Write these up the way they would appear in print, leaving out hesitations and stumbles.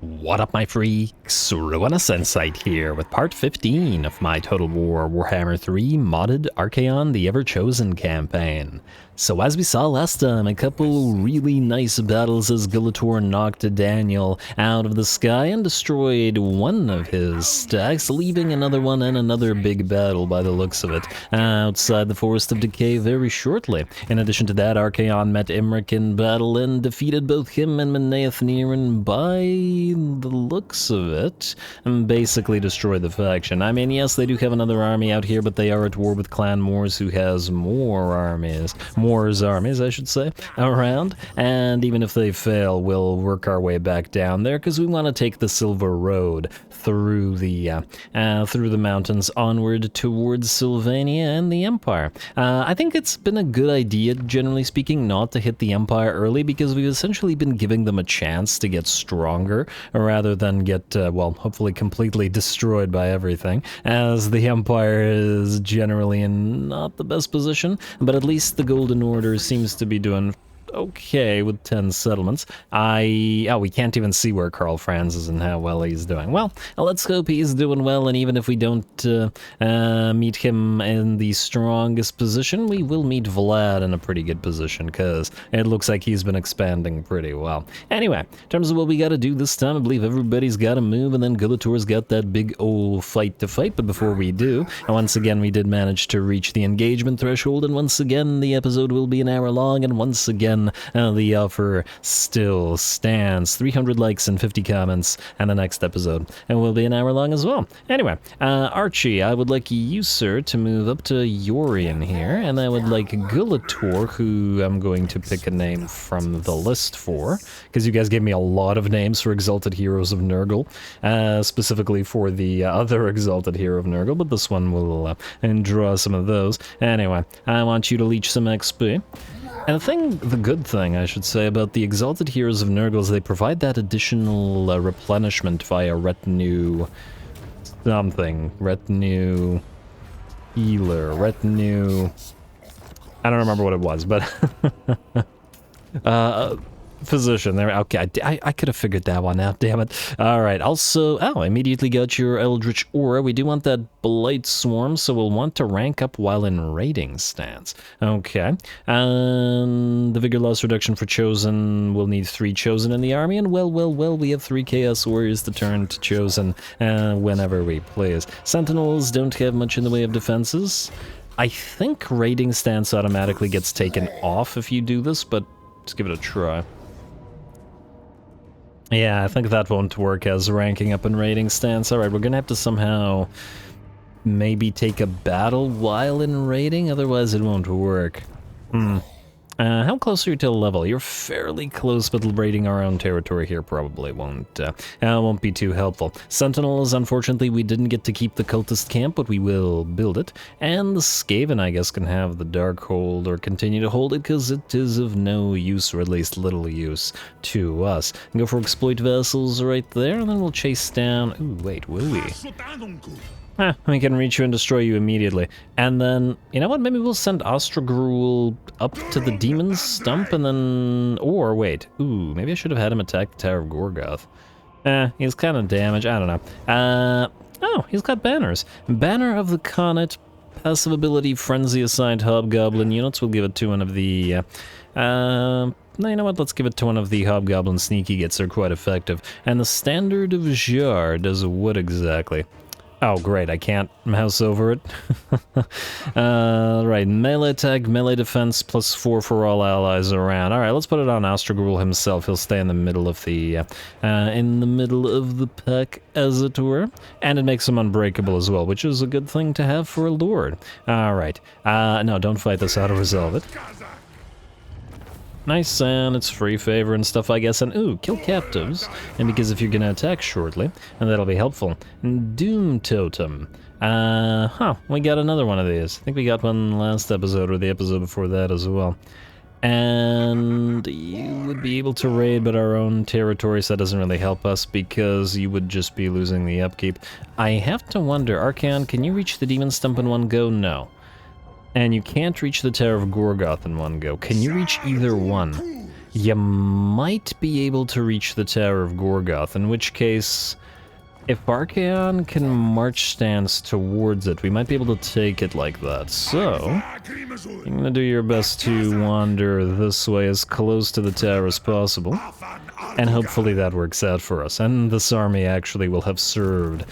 What up, my freaks? RuinusInsight here with part 15 of my Total War Warhammer 3 modded Archaon the Everchosen campaign. So as we saw last time, a couple really nice battles as Gulator knocked Daniel out of the sky and destroyed one of his stacks, leaving another one and another big battle by the looks of it, outside the Forest of Decay very shortly. In addition to that, Archaon met Imric in battle and defeated both him and Menaethnirin by the looks of it, and basically destroyed the faction. I mean, yes, they do have another army out here, but they are at war with Clan Moors, who has more armies. Moors armies, I should say, around, and even if they fail, we'll work our way back down there, because we want to take the Silver Road through the mountains onward towards Sylvania and the Empire. I think it's been a good idea, generally speaking, not to hit the Empire early, because we've essentially been giving them a chance to get stronger, rather than get, well, hopefully completely destroyed by everything, as the Empire is generally in not the best position, but at least the Golden Order seems to be doing okay with 10 settlements. We can't even see where Karl Franz is and how well he's doing. Well, let's hope he's doing well, and even if we don't meet him in the strongest position, we will meet Vlad in a pretty good position, because it looks like he's been expanding pretty well. Anyway, in terms of what we gotta do this time, I believe everybody's gotta move, and then Gulator's got that big old fight to fight, but before we do, once again we did manage to reach the engagement threshold, and once again the episode will be an hour long, and once again the offer still stands. 300 likes and 50 comments, and the next episode will be an hour long as well. Anyway, Archie, I would like you, sir, to move up to Yorian here, and I would like Gulator, who I'm going to pick a name from the list for, because you guys gave me a lot of names for Exalted Heroes of Nurgle, specifically for the other Exalted Hero of Nurgle, but this one will draw some of those. Anyway, I want you to leech some XP. And the good thing, I should say, about the Exalted Heroes of Nurgle is they provide that additional replenishment via retinue something. Retinue healer. Retinue... I don't remember what it was, but... physician there. Okay, I could have figured that one out, damn it. Alright, also, immediately got your Eldritch Aura. We do want that Blight Swarm, so we'll want to rank up while in raiding stance. Okay, and the Vigor Loss reduction for Chosen, we'll need 3 Chosen in the army, and well, we have 3 Chaos Warriors to turn to Chosen whenever we please. Sentinels don't have much in the way of defenses. I think raiding stance automatically gets taken off if you do this, but let's give it a try. Yeah, I think that won't work as ranking up in raiding stance. Alright, we're gonna have to somehow maybe take a battle while in raiding, otherwise it won't work. How close are you to level? You're fairly close, but raiding our own territory here probably won't be too helpful. Sentinels, unfortunately, we didn't get to keep the cultist camp, but we will build it. And the Skaven, I guess, can have the Darkhold or continue to hold it, because it is of no use, or at least little use, to us. And go for Exploit Vessels right there, and then we'll chase down... Ooh, wait, will we? We can reach you and destroy you immediately. And then, you know what, maybe we'll send Ostrogruel up to the Demon's Stump and then... Or, wait, maybe I should have had him attack the Tower of Gorgoth. He's kind of damaged, I don't know. Oh, he's got banners. Banner of the Conet, passive ability, Frenzy assigned Hobgoblin units. We'll give it to one of the... no, you know what, let's give it to one of the Hobgoblin Sneaky Gets. They're quite effective. And the Standard of Jar does what exactly? Oh, great, I can't mouse over it. Right, melee attack, melee defense, +4 for all allies around. Alright, let's put it on Ostrogruel himself. He'll stay in the middle of the, pack, as it were. And it makes him unbreakable as well, which is a good thing to have for a lord. Alright, no, don't fight this, auto-resolve it. Nice, and it's free favor and stuff, I guess, and kill captives, and because if you're gonna attack shortly, and that'll be helpful. Doom Totem. We got another one of these. I think we got one last episode, or the episode before that as well. And you would be able to raid, but our own territory, so that doesn't really help us, because you would just be losing the upkeep. I have to wonder, Archaon, can you reach the Demon Stump in one go? No. And you can't reach the Tower of Gorgoth in one go. Can you reach either one? you might be able to reach the Tower of Gorgoth, in which case, if Archaon can march stance towards it, we might be able to take it like that. So, you're gonna do your best to wander this way as close to the tower as possible, and hopefully that works out for us, and this army actually will have served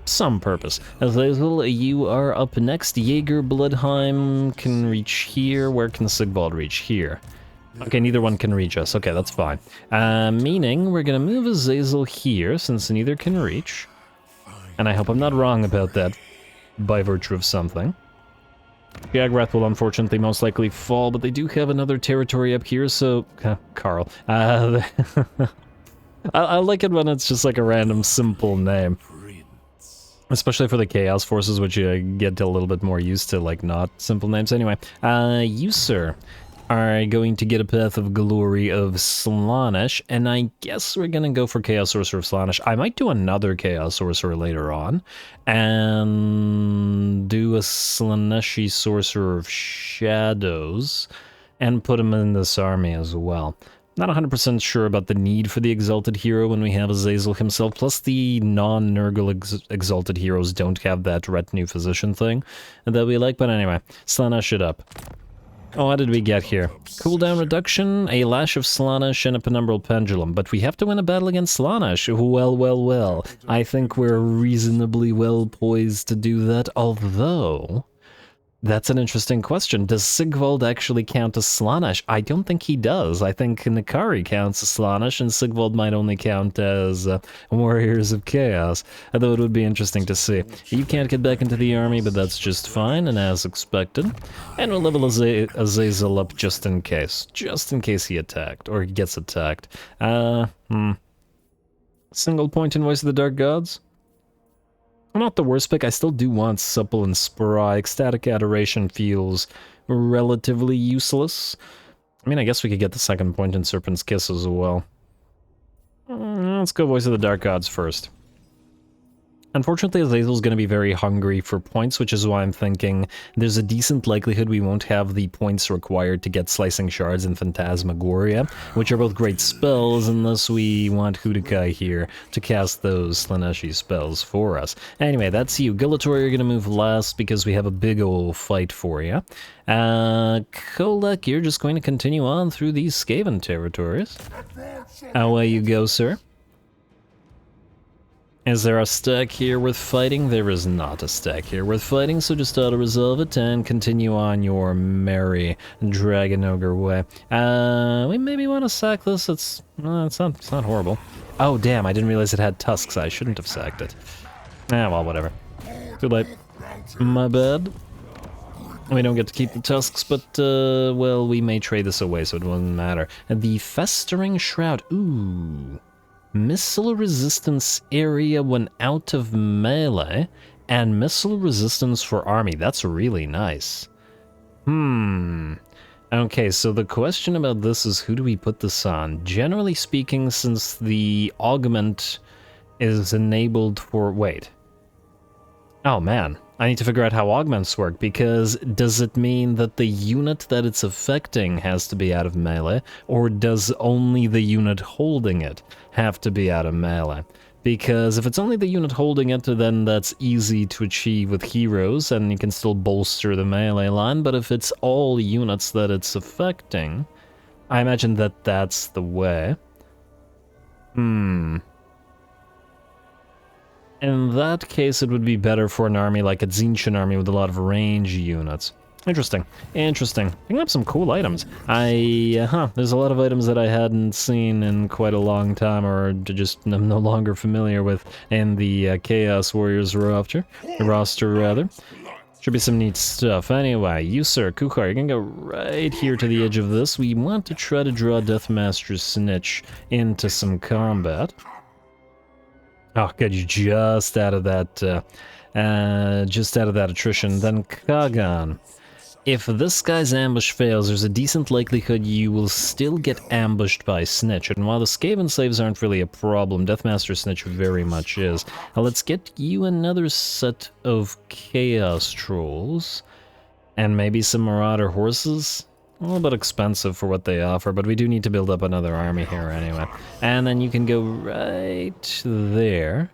some purpose. Azazel, you are up next. Jaeger Bloodheim can reach here. Where can Sigvald reach? Here. Okay, neither one can reach us. Okay, that's fine. Meaning we're gonna move Azazel here, since neither can reach. And I hope I'm not wrong about that, by virtue of something. Jagrath will unfortunately most likely fall, but they do have another territory up here, so... Carl. I like it when it's just like a random simple name. Especially for the Chaos Forces, which you get a little bit more used to, like, not simple names. Anyway, you, sir, are going to get a Path of Glory of SLAANESH, and I guess we're gonna go for Chaos Sorcerer of SLAANESH. I might do another Chaos Sorcerer later on, and do a SLAANESHi Sorcerer of Shadows, and put him in this army as well. Not 100% sure about the need for the Exalted Hero when we have Azazel himself, plus the non-Nurgle Exalted Heroes don't have that retinue physician thing that we like, but anyway, SLAANESH it up. Oh, what did we get here? Cooldown reduction, a Lash of SLAANESH, and a Penumbral Pendulum, but we have to win a battle against SLAANESH. Well, well, well. I think we're reasonably well poised to do that, although... That's an interesting question. Does Sigvald actually count as SLAANESH? I don't think he does. I think Nikari counts as SLAANESH, and Sigvald might only count as Warriors of Chaos. Although it would be interesting to see. You can't get back into the army, but that's just fine, and as expected. And we'll level Azazel up just in case. Just in case he attacked, or he gets attacked. Single point in Voice of the Dark Gods? Not the worst pick. I still do want Supple and Spry. Ecstatic Adoration feels relatively useless. I mean, I guess we could get the second point in Serpent's Kiss as well. Let's go Voice of the Dark Gods first. Unfortunately, Azazel's going to be very hungry for points, which is why I'm thinking there's a decent likelihood we won't have the points required to get Slicing Shards and Phantasmagoria, which are both great spells, unless we want Hudakai here to cast those SLAANESHi spells for us. Anyway, that's you. Gulator, you're going to move last because we have a big ol' fight for you. Kolek, you're just going to continue on through these Skaven territories. Away you go, sir. Is there a stack here worth fighting? There is not a stack here worth fighting, so just auto-resolve it and continue on your merry Dragon Ogre way. We maybe want to sack this. It's not horrible. Oh, damn, I didn't realize it had tusks. I shouldn't have sacked it. Well, whatever. Too late. My bad. We don't get to keep the tusks, but, well, we may trade this away, so it wouldn't matter. The Festering Shroud. Ooh. Missile resistance area when out of melee, and missile resistance for army. That's really nice. Okay, so the question about this is who do we put this on? Generally speaking, since the augment is enabled for... Wait. Oh man, I need to figure out how augments work, because does it mean that the unit that it's affecting has to be out of melee, or does only the unit holding it have to be out of melee? Because if it's only the unit holding it, then that's easy to achieve with heroes, and you can still bolster the melee line, but if it's all units that it's affecting, I imagine that that's the way. In that case, it would be better for an army like a Tzeentch army with a lot of range units. Interesting. Interesting. Picking up some cool items. There's a lot of items that I hadn't seen in quite a long time, or just am no longer familiar with in the Chaos Warriors roster. Should be some neat stuff. Anyway, you, sir, Kuchar, you're gonna go right here to the edge of this. We want to try to draw Deathmaster Snitch into some combat. Oh, good, you're just out of that attrition. Then Kagan. If this guy's ambush fails, there's a decent likelihood you will still get ambushed by Snitch, and while the Skaven saves aren't really a problem, Deathmaster Snitch very much is. Now let's get you another set of Chaos Trolls, and maybe some Marauder Horses. A little bit expensive for what they offer, but we do need to build up another army here anyway. And then you can go right there,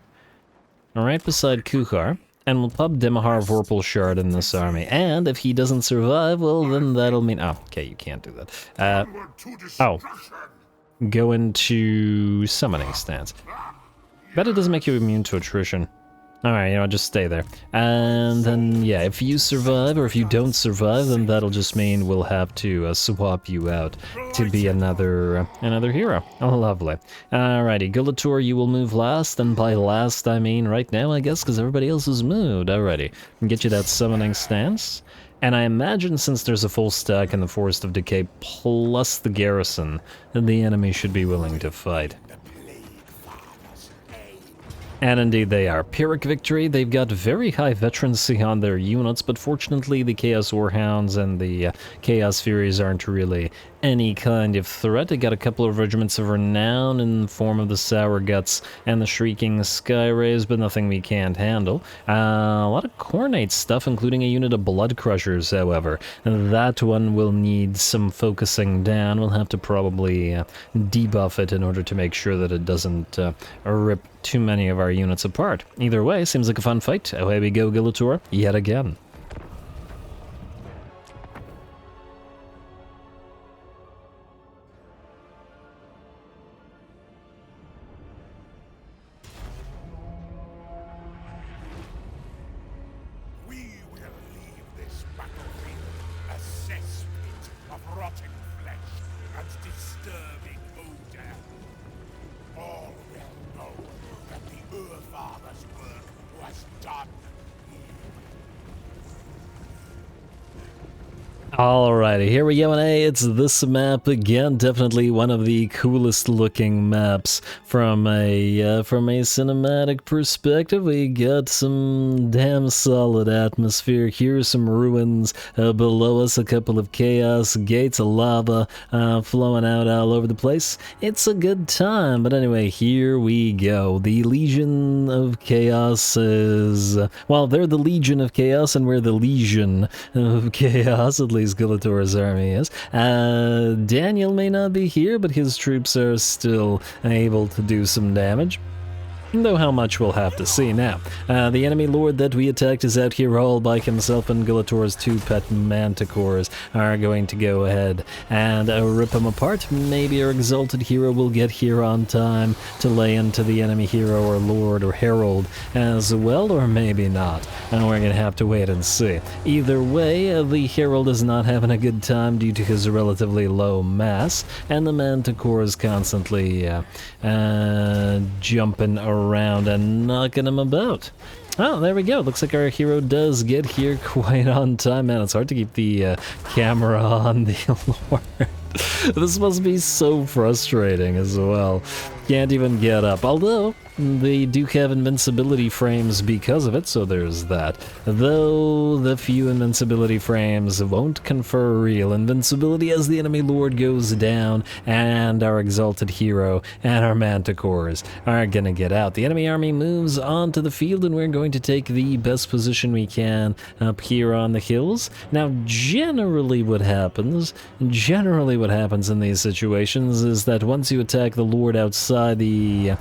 right beside Kuchar, and we'll pop Demahar Vorpal Shard in this army. And if he doesn't survive, well, then that'll mean... Oh, okay, you can't do that. Oh. Go into Summoning Stance. Bet it doesn't make you immune to attrition. Alright, you know, just stay there. And then, yeah, if you survive, or if you don't survive, then that'll just mean we'll have to swap you out to be another hero. Oh, lovely. Alrighty, Gulator, you will move last, and by last I mean right now, I guess, because everybody else has moved. Alrighty, and get you that Summoning Stance. And I imagine since there's a full stack in the Forest of Decay plus the garrison, then the enemy should be willing to fight. And indeed they are. Pyrrhic Victory, they've got very high veterancy on their units, but fortunately the Chaos Warhounds and the Chaos Furies aren't really any kind of threat. They got a couple of regiments of renown in the form of the Sour Guts and the Shrieking Skyrays, but nothing we can't handle. A lot of Cornate stuff, including a unit of Blood Crushers, however. That one will need some focusing down. We'll have to probably debuff it in order to make sure that it doesn't rip too many of our units apart. Either way, seems like a fun fight. Away we go, Gulator, yet again. Alrighty, here we go, and hey, it's this map again. Definitely one of the coolest looking maps from a cinematic perspective. We got some damn solid atmosphere here, some ruins below us, a couple of chaos gates, lava flowing out all over the place. It's a good time, but anyway, here we go. The Legion of Chaos is... well, they're the Legion of Chaos, and we're the Legion of Chaos, at least Gulator's army is. Daniel may not be here, but his troops are still able to do some damage. Though how much we'll have to see now. The enemy lord that we attacked is out here all by himself, and Gulator's two pet manticores are going to go ahead and rip him apart. Maybe our exalted hero will get here on time to lay into the enemy hero or lord or herald as well, or maybe not. And we're going to have to wait and see. Either way, the herald is not having a good time due to his relatively low mass, and the manticore is constantly jumping around and knocking him about. Oh, there we go. Looks like our hero does get here quite on time. Man, it's hard to keep the camera on the Lord. This must be so frustrating as well. Can't even get up. Although, they do have invincibility frames because of it, so there's that. Though the few invincibility frames won't confer real invincibility as the enemy lord goes down, and our exalted hero and our manticores are gonna get out. The enemy army moves onto the field, and we're going to take the best position we can up here on the hills. Now, generally what happens in these situations is that once you attack the lord outside the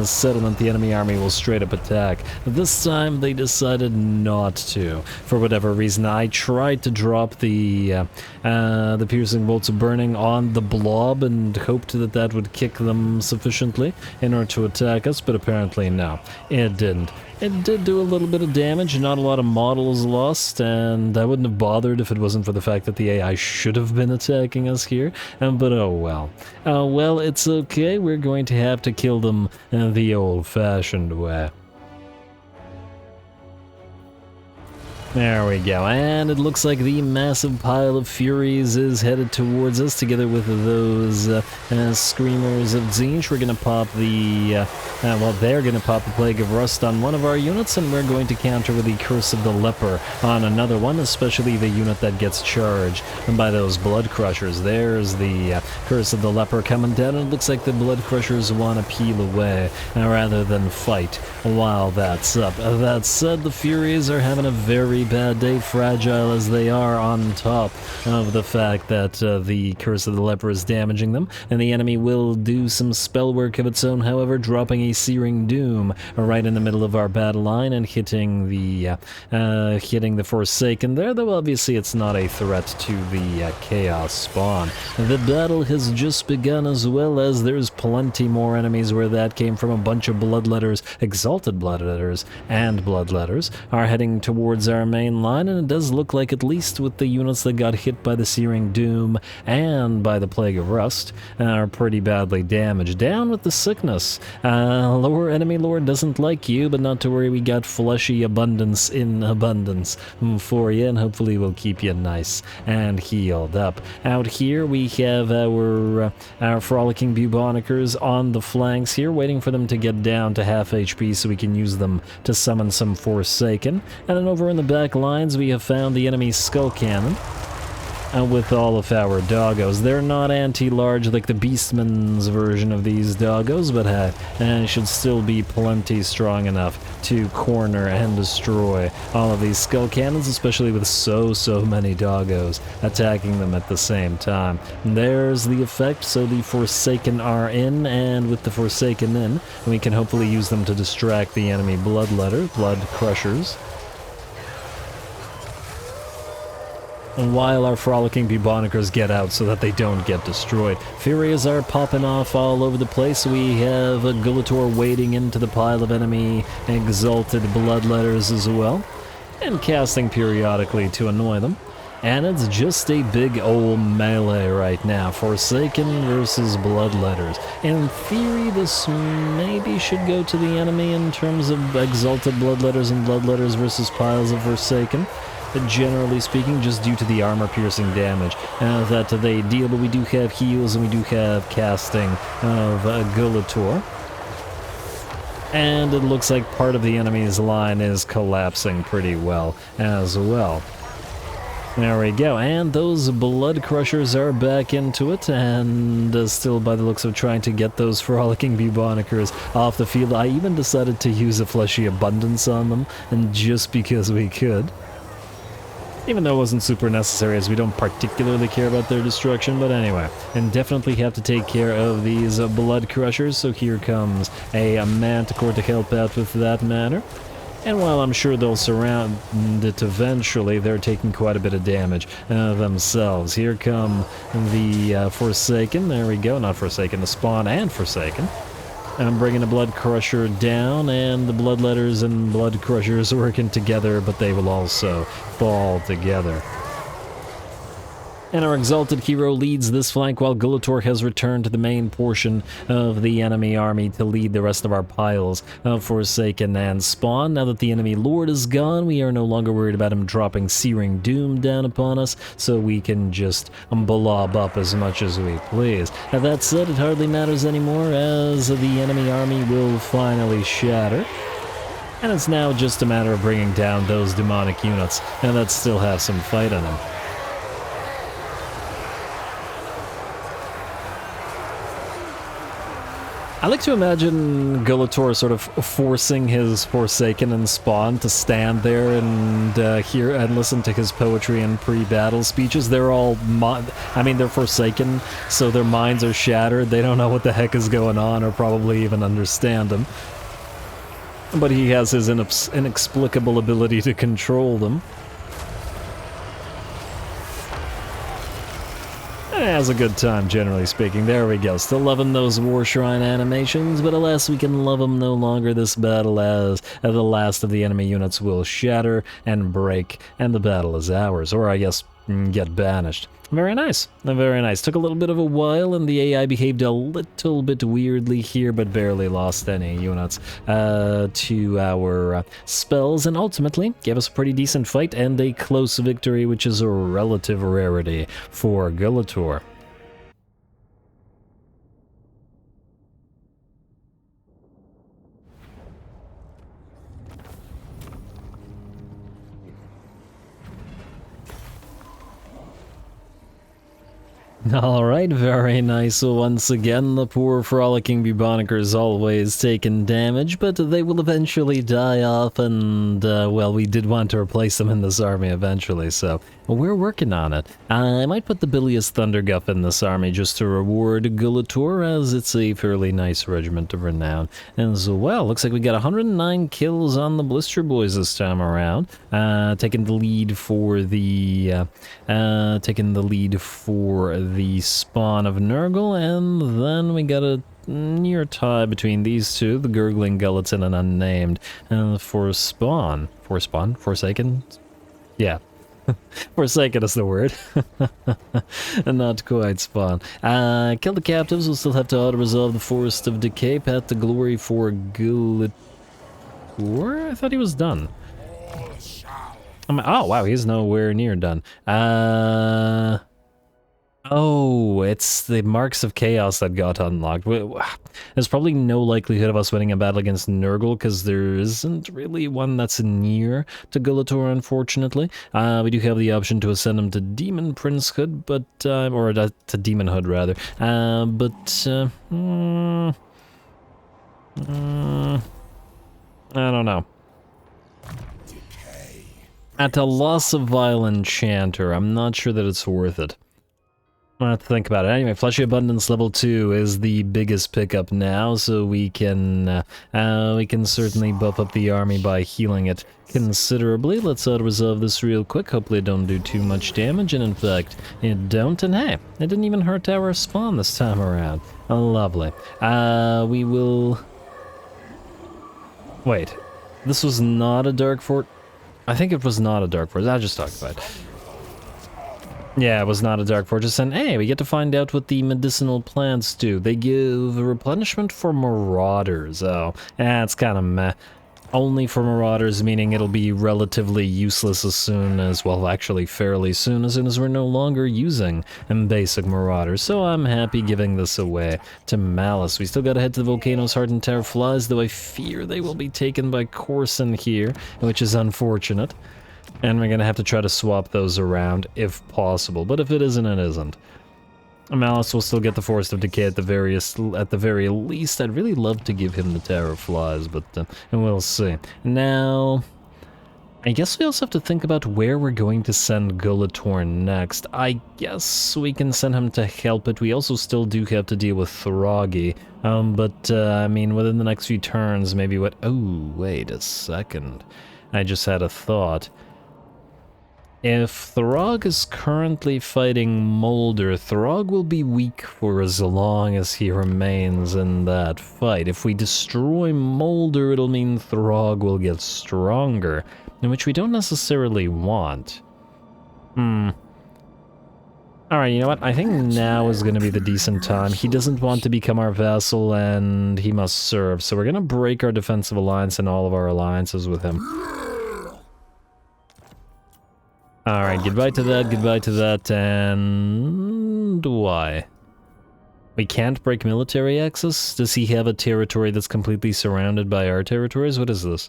settlement, the enemy army will straight up attack. This time they decided not to, for whatever reason. I tried to drop the piercing bolts of burning on the blob and hoped that that would kick them sufficiently in order to attack us, but apparently no, it didn't. It did do a little bit of damage, not a lot of models lost, and I wouldn't have bothered if it wasn't for the fact that the AI should have been attacking us here, but oh well. Oh well, it's okay, we're going to have to kill them the old-fashioned way. There we go, and it looks like the massive pile of Furies is headed towards us, together with those Screamers of Tzeentch. We're gonna pop the, well, they're gonna pop the Plague of Rust on one of our units, and we're going to counter with the Curse of the Leper on another one, especially the unit that gets charged by those Blood Crushers. There's the Curse of the Leper coming down, and it looks like the Blood Crushers want to peel away rather than fight while that's up. That said, the Furies are having a very very bad day, fragile as they are, on top of the fact that the Curse of the Leper is damaging them, and the enemy will do some spell work of its own, however, dropping a Searing Doom right in the middle of our battle line and hitting the Forsaken there, though obviously it's not a threat to the Chaos spawn. The battle has just begun, as well as there's plenty more enemies where that came from. A bunch of Bloodletters, Exalted Bloodletters, and Bloodletters are heading towards our main line, and it does look like, at least with the units that got hit by the Searing Doom and by the Plague of Rust, are pretty badly damaged. Down with the Sickness. Lower Enemy Lord doesn't like you, but not to worry, we got fleshy abundance in abundance for you, and hopefully we'll keep you nice and healed up. Out here we have our Frolicking Bubonicers on the flanks here, waiting for them to get down to half HP so we can use them to summon some Forsaken. And then over in the back lines we have found the enemy Skull Cannon. With all of our doggos. They're not anti-large like the Beastman's version of these doggos, but should still be plenty strong enough to corner and destroy all of these skull cannons, especially with so many doggos attacking them at the same time. There's the effect, so the Forsaken are in, and with the Forsaken in, we can hopefully use them to distract the enemy Blood Crushers. And while our Frolicking Bubonicers get out so that they don't get destroyed. Furias are popping off all over the place. We have a Gulator wading into the pile of enemy Exalted Bloodletters as well, and casting periodically to annoy them. And it's just a big old melee right now. Forsaken versus Bloodletters. In theory, this maybe should go to the enemy in terms of Exalted Bloodletters and Bloodletters versus piles of Forsaken. Generally speaking, just due to the armor-piercing damage that they deal, but we do have heals and we do have casting of Gulator. And it looks like part of the enemy's line is collapsing pretty well as well. There we go, and those Blood Crushers are back into it, and still by the looks of trying to get those Frolicking Bubonicers off the field. I even decided to use a Fleshy Abundance on them, and just because we could. Even though it wasn't super necessary, as we don't particularly care about their destruction, but anyway. And definitely have to take care of these Blood Crushers, so here comes a Manticore to help out with that matter. And while I'm sure they'll surround it eventually, they're taking quite a bit of damage themselves. Here come the Forsaken, there we go, not Forsaken, the Spawn and Forsaken. I'm bringing a Blood Crusher down, and the Bloodletters and Blood Crushers are working together, but they will also fall together. And our Exalted Hero leads this flank while Gulator has returned to the main portion of the enemy army to lead the rest of our piles of Forsaken and Spawn. Now that the enemy Lord is gone, we are no longer worried about him dropping Searing Doom down upon us, so we can just blob up as much as we please. Now that said, it hardly matters anymore, as the enemy army will finally shatter. And it's now just a matter of bringing down those demonic units, and that still have some fight in them. I like to imagine Gulator sort of forcing his Forsaken and Spawn to stand there and hear and listen to his poetry and pre-battle speeches. They're all, they're Forsaken, so their minds are shattered. They don't know what the heck is going on, or probably even understand them. But he has his inexplicable ability to control them. Has a good time, generally speaking. There we go. Still loving those War Shrine animations, but alas, we can love them no longer this battle, as the last of the enemy units will shatter and break, and the battle is ours. Or, I guess, get banished. Very nice. Very nice. Took a little bit of a while, and the AI behaved a little bit weirdly here, but barely lost any units to our spells, and ultimately gave us a pretty decent fight and a close victory, which is a relative rarity for Gulator. Alright, very nice. Once again, the poor frolicking bubonicers always taking damage, but they will eventually die off, and, well, we did want to replace them in this army eventually, so we're working on it. I might put the bilious Thunderguff in this army just to reward Gulator, as it's a fairly nice regiment of renown. As well, looks like we got 109 kills on the Blister Boys this time around, taking the lead for the spawn of Nurgle, and then we got a near tie between these two, the Gurgling Gulatin and Unnamed, Forsaken? Yeah. Forsaken is the word. And not quite Spawn. Kill the captives, we'll still have to auto-resolve the Forest of Decay, path to glory for Gulator? I thought he was done. Oh wow, he's nowhere near done. Oh, it's the Marks of Chaos that got unlocked. There's probably no likelihood of us winning a battle against Nurgle, because there isn't really one that's near to Gulator, unfortunately. We do have the option to ascend him to Demon Princehood, but, or to Demonhood, rather. I don't know. At a loss of Vile Enchanter, I'm not sure that it's worth it. I'm gonna have to think about it. Anyway, Fleshy Abundance level 2 is the biggest pickup now, so we can certainly buff up the army by healing it considerably. Let's auto-resolve this real quick. Hopefully it don't do too much damage, and in fact, it don't, and hey, it didn't even hurt our spawn this time around. Lovely. We will... Wait, this was not a Dark Fort? I think it was not a Dark Fortress. I just talked about it. Yeah, it was not a Dark Fortress, and hey, we get to find out what the medicinal plants do. They give a replenishment for Marauders. Oh, it's kind of meh. Only for Marauders, meaning it'll be relatively useless as soon as, well, actually fairly soon as we're no longer using basic Marauders, so I'm happy giving this away to Malice. We still gotta head to the Volcano's Hardened Tower Flies, though I fear they will be taken by Corson here, which is unfortunate. And we're gonna have to try to swap those around if possible, but if it isn't, it isn't. Malice will still get the Forest of Decay at the very least. I'd really love to give him the Tower of Flies, but we'll see. Now, I guess we also have to think about where we're going to send Gulator next. I guess we can send him to help it. We also still do have to deal with Throggy. I mean, within the next few turns, maybe what... Oh, wait a second. I just had a thought. If Throg is currently fighting Molder, Throg will be weak for as long as he remains in that fight. If we destroy Molder, it'll mean Throg will get stronger, which we don't necessarily want. Alright, you know what? I think now is going to be the decent time. He doesn't want to become our vassal, and he must serve, so we're going to break our defensive alliance and all of our alliances with him. Alright, goodbye to that, and... why? We can't break military access? Does he have a territory that's completely surrounded by our territories? What is this?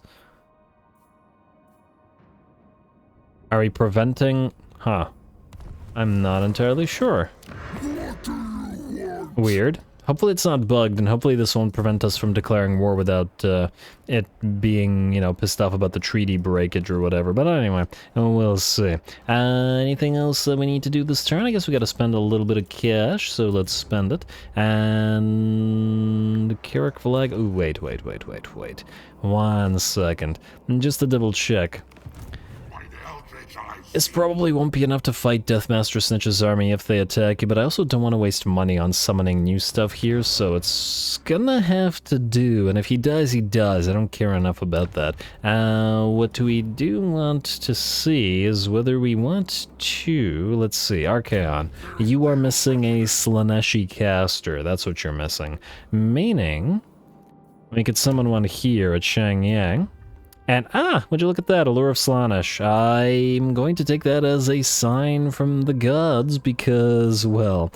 Are we preventing... Huh. I'm not entirely sure. Weird. Hopefully it's not bugged, and hopefully this won't prevent us from declaring war without it being, you know, pissed off about the treaty breakage or whatever. But anyway, we'll see. Anything else that we need to do this turn? I guess we gotta spend a little bit of cash, so let's spend it. And... Carrick Flag... Ooh, wait. 1 second. Just to double check. This probably won't be enough to fight Deathmaster Snitch's army if they attack you, but I also don't want to waste money on summoning new stuff here, so it's gonna have to do, and if he dies, he dies. I don't care enough about that. What we do want to see is whether we want to... Let's see, Archaon. You are missing a SLAANESH caster, that's what you're missing. Meaning, we could summon one here at Shangyang. And, would you look at that, Allure of SLAANESH. I'm going to take that as a sign from the gods because, well,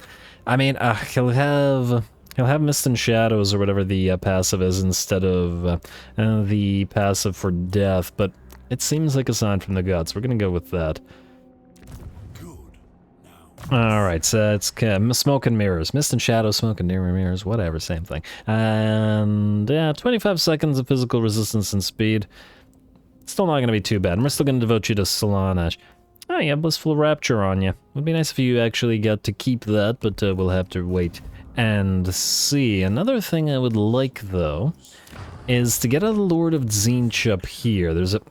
I mean, he'll have Mist and Shadows or whatever the passive is instead of the passive for death, but it seems like a sign from the gods. We're gonna go with that. Alright, so it's smoke and mirrors. Mist and shadow, smoke and mirrors, whatever, same thing. And yeah, 25 seconds of physical resistance and speed. Still not going to be too bad. And we're still going to devote you to SLAANESH. Oh yeah, Blissful Rapture on you. Would be nice if you actually got to keep that, but we'll have to wait and see. Another thing I would like, though, is to get a Lord of Tzeentch up here. There's a...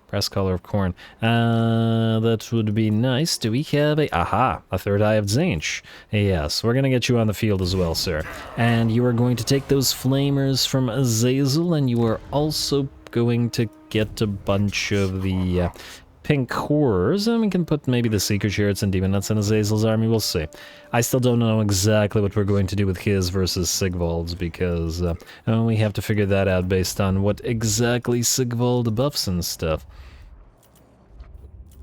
Press Collar of Corn. That would be nice. Do we have a... Aha! A Third Eye of Tzeentch. Yes, we're gonna get you on the field as well, sir. And you are going to take those Flamers from Azazel, and you are also going to get a bunch of the pink horrors, and we can put maybe the Seeker Chariots and Demon Nuts in Azazel's army, we'll see. I still don't know exactly what we're going to do with his versus Sigvald's, because we have to figure that out based on what exactly Sigvald buffs and stuff.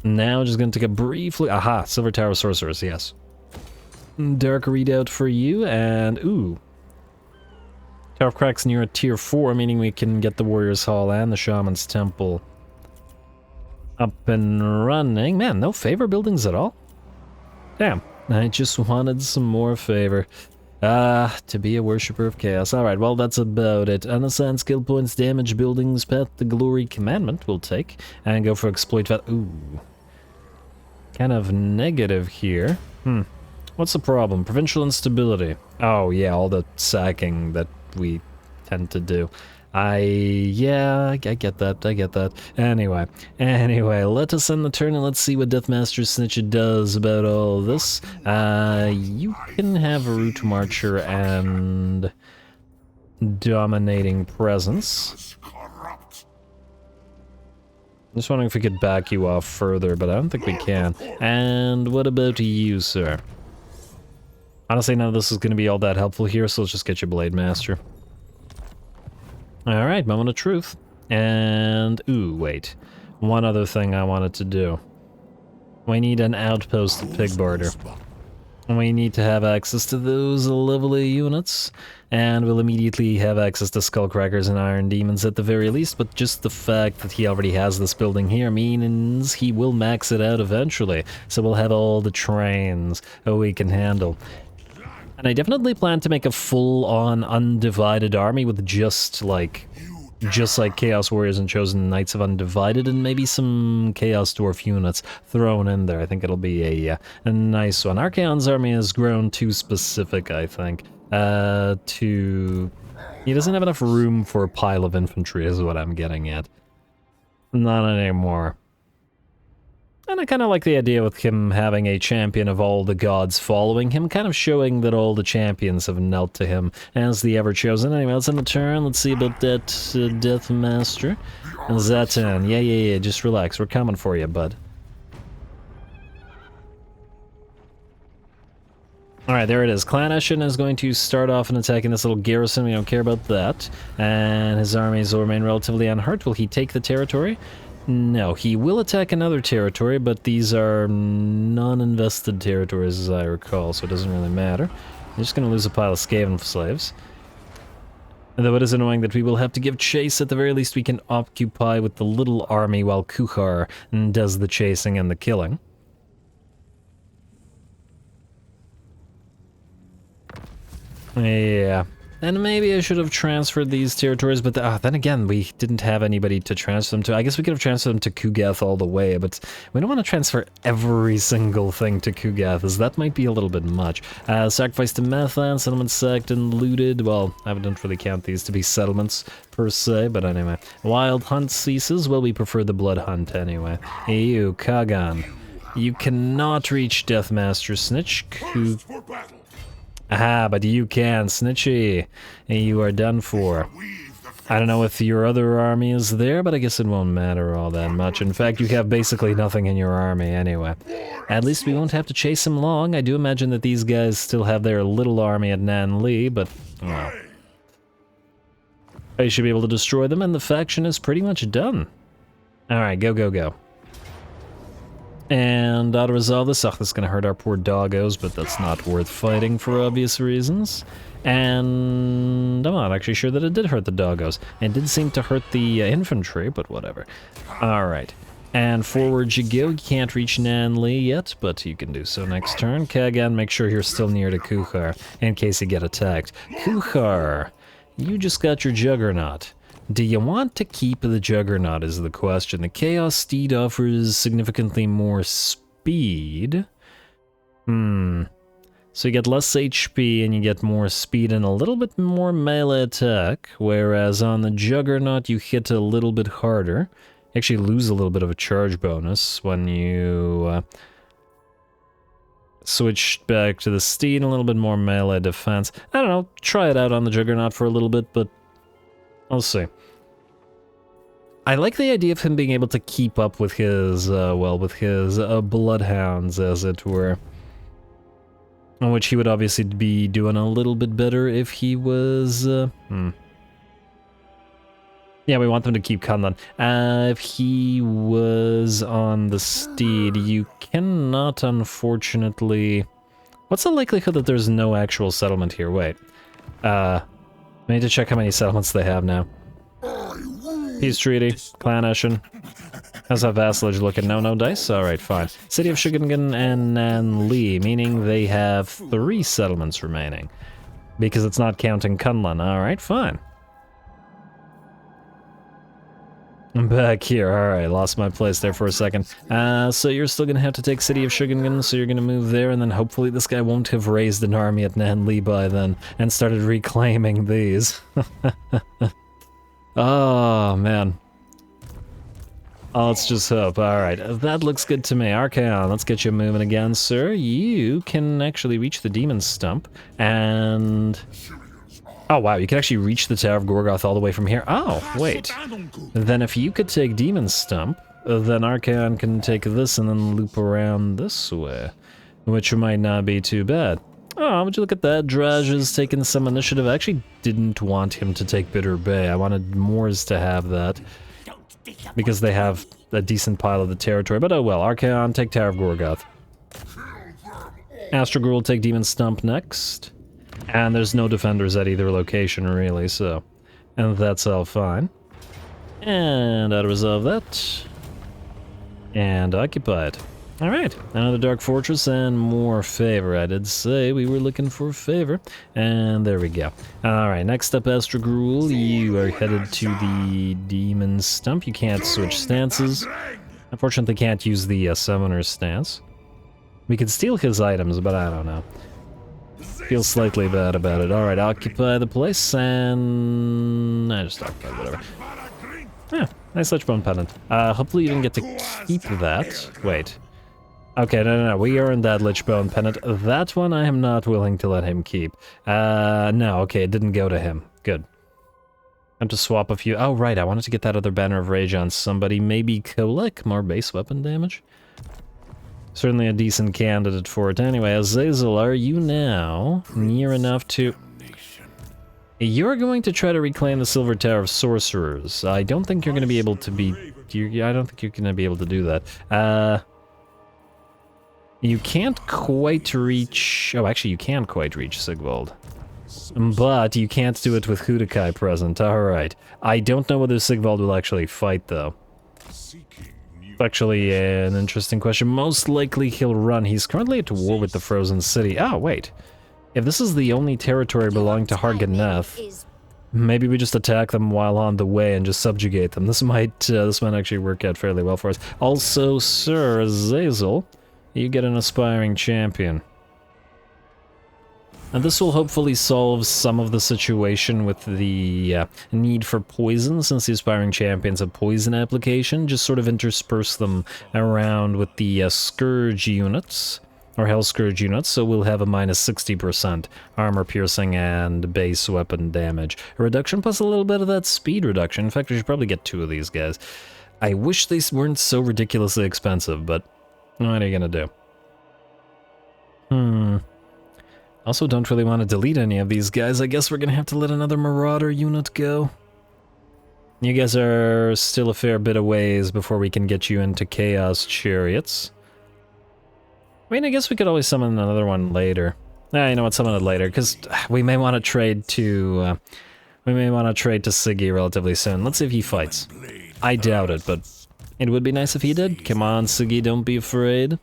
Now, just gonna take a brief look. Aha, Silver Tower Sorcerers, yes. Dark readout for you, and ooh. Tower of Cracks near a tier 4, meaning we can get the Warrior's Hall and the Shaman's Temple up and running. Man, no favor buildings at all? Damn, I just wanted some more favor. To be a worshipper of chaos. Alright, well, that's about it. Unassigned skill points, damage buildings, path to glory, commandment we'll take. And go for exploit. Ooh. Kind of negative here. What's the problem? Provincial instability. Oh, yeah, all the sacking that we tend to do. Yeah, I get that. Anyway, let us end the turn and let's see what Deathmaster Snitch does about all this. You can have a Root Marcher and Dominating Presence. I'm just wondering if we could back you off further, but I don't think we can. And what about you, sir? Honestly, none of this is going to be all that helpful here, so let's just get you Blade Master. Alright, moment of truth. And, ooh, wait. One other thing I wanted to do. We need an outpost of Pig Barter. We need to have access to those lovely units, and we'll immediately have access to Skullcrackers and Iron Demons at the very least, but just the fact that he already has this building here means he will max it out eventually, so we'll have all the trains we can handle. And I definitely plan to make a full-on undivided army with just like Chaos Warriors and Chosen Knights of Undivided, and maybe some Chaos Dwarf units thrown in there. I think it'll be a nice one. Archaon's army has grown too specific, I think. He doesn't have enough room for a pile of infantry, is what I'm getting at. Not anymore. And I kind of like the idea with him having a champion of all the gods following him, kind of showing that all the champions have knelt to him as the Everchosen. Anyway, let's end the turn. Let's see about that Deathmaster. Zatan, yeah, just relax. We're coming for you, bud. Alright, there it is. Clan Eshin is going to start off and attacking this little garrison. We don't care about that. And his armies will remain relatively unhurt. Will he take the territory? No, he will attack another territory, but these are non-invested territories as I recall, so it doesn't really matter. He's just going to lose a pile of Skaven slaves. And though it is annoying that we will have to give chase, at the very least we can occupy with the little army while Kuchar does the chasing and the killing. Yeah. And maybe I should have transferred these territories, but then again, we didn't have anybody to transfer them to. I guess we could have transferred them to Kugath all the way, but we don't want to transfer every single thing to Kugath, as that might be a little bit much. Sacrifice to Methan, settlement sacked and looted. Well, I don't really count these to be settlements, per se, but anyway. Wild hunt ceases. Well, we prefer the blood hunt anyway. You, Kagan. You cannot reach Deathmaster Snitch. Aha, but you can, Snitchy. You are done for. I don't know if your other army is there, but I guess it won't matter all that much. In fact, you have basically nothing in your army anyway. At least we won't have to chase him long. I do imagine that these guys still have their little army at Nan Li, but, well. I should be able to destroy them, and the faction is pretty much done. Alright, go. And auto-resolve this. Oh, this is going to hurt our poor doggos, but that's not worth fighting for obvious reasons. And I'm not actually sure that it did hurt the doggos. It did seem to hurt the infantry, but whatever. Alright. And forward you go. You can't reach Nanli yet, but you can do so next turn. Kagan, make sure you're still near to Kuchar in case you get attacked. Kuchar, you just got your Juggernaut. Do you want to keep the Juggernaut is the question. The Chaos Steed offers significantly more speed. So you get less HP and you get more speed and a little bit more melee attack, whereas on the Juggernaut you hit a little bit harder. You actually lose a little bit of a charge bonus when you switch back to the Steed, a little bit more melee defense. I don't know, try it out on the Juggernaut for a little bit, but I'll see. I like the idea of him being able to keep up with his, bloodhounds, as it were. On which he would obviously be doing a little bit better if he was, Yeah, we want them to keep Kunlun. If he was on the Steed, you cannot, unfortunately... What's the likelihood that there's no actual settlement here? Wait. I need to check how many settlements they have now. Peace treaty, Clan-Eshin. How's that vassalage looking? No dice? Alright, fine. City of Shugingen and Nanli, meaning they have 3 settlements remaining. Because it's not counting Kunlun. Alright, fine. I'm back here. Alright, lost my place there for a second. So you're still gonna have to take City of Shugingen, so you're gonna move there, and then hopefully this guy won't have raised an army at Nanli by then, and started reclaiming these. Oh, man. Oh, let's just hope. Alright, that looks good to me. Archaon, let's get you moving again, sir. You can actually reach the Demon Stump, and... Oh, wow, you can actually reach the Tower of Gorgoth all the way from here. Oh, wait. Then if you could take Demon Stump, then Archaon can take this and then loop around this way, which might not be too bad. Oh, would you look at that? Draj is taking some initiative. I actually didn't want him to take Bitter Bay. I wanted Moors to have that, because they have a decent pile of the territory. But oh well, Archaon, take Tower of Gorgoth. Astrogru will take Demon Stump next. And there's no defenders at either location, really, so... And that's all fine. And I'll resolve that. And occupy it. Alright, another Dark Fortress and more favor. I did say we were looking for favor. And there we go. Alright, next up, Astrogru, you are headed to the Demon Stump. You can't switch stances. Unfortunately, can't use the Summoner's stance. We could steal his items, but I don't know. Feel slightly bad about it. Alright, occupy the place, and... I just occupied, whatever. Yeah, nice Lichbone Pendant. Hopefully you didn't get to keep that. Wait. Okay, no, we earned that Lichbone Pendant. That one I am not willing to let him keep. No, okay, it didn't go to him. Good. I have to swap a few... Oh, right, I wanted to get that other Banner of Rage on somebody. Maybe Kolek, more base weapon damage? Certainly a decent candidate for it. Anyway, Azazel, are you now near enough to... You're going to try to reclaim the Silver Tower of Sorcerers. I don't think you're going to be able to be... I don't think you're going to be able to do that. You can't quite reach... Oh, actually, you can quite reach Sigvald. But you can't do it with Hudakai present. Alright. I don't know whether Sigvald will actually fight, though. Actually, an interesting question. Most likely he'll run. He's currently at war with the Frozen City. Oh, wait. If this is the only territory belonging to Harganeth, maybe we just attack them while on the way and just subjugate them. This might actually work out fairly well for us. Also, Sir Azazel, you get an aspiring champion. And this will hopefully solve some of the situation with the need for poison, since the aspiring champions have poison application. Just sort of intersperse them around with the Scourge units, or Hell Scourge units, so we'll have a minus 60% armor piercing and base weapon damage. A reduction plus a little bit of that speed reduction. In fact, we should probably get 2 of these guys. I wish they weren't so ridiculously expensive, but what are you gonna do? Also, don't really want to delete any of these guys. I guess we're gonna have to let another Marauder unit go. You guys are still a fair bit of ways before we can get you into Chaos Chariots. I mean, I guess we could always summon another one later. You know what, summon it later, because we may want to trade to... Siggy relatively soon. Let's see if he fights. I doubt it, but It would be nice if he did. Come on, Siggy, don't be afraid.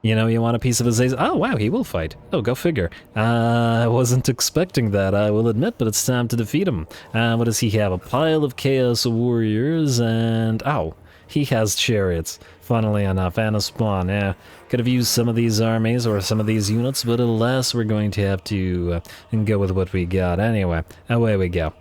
You know, you want a piece of Azazel? Oh, wow, he will fight. Oh, go figure. I wasn't expecting that, I will admit, but it's time to defeat him. What does he have? A pile of Chaos Warriors and... Oh, he has chariots, funnily enough, and a spawn. Yeah, could have used some of these armies or some of these units, but alas, we're going to have to go with what we got. Anyway, away we go.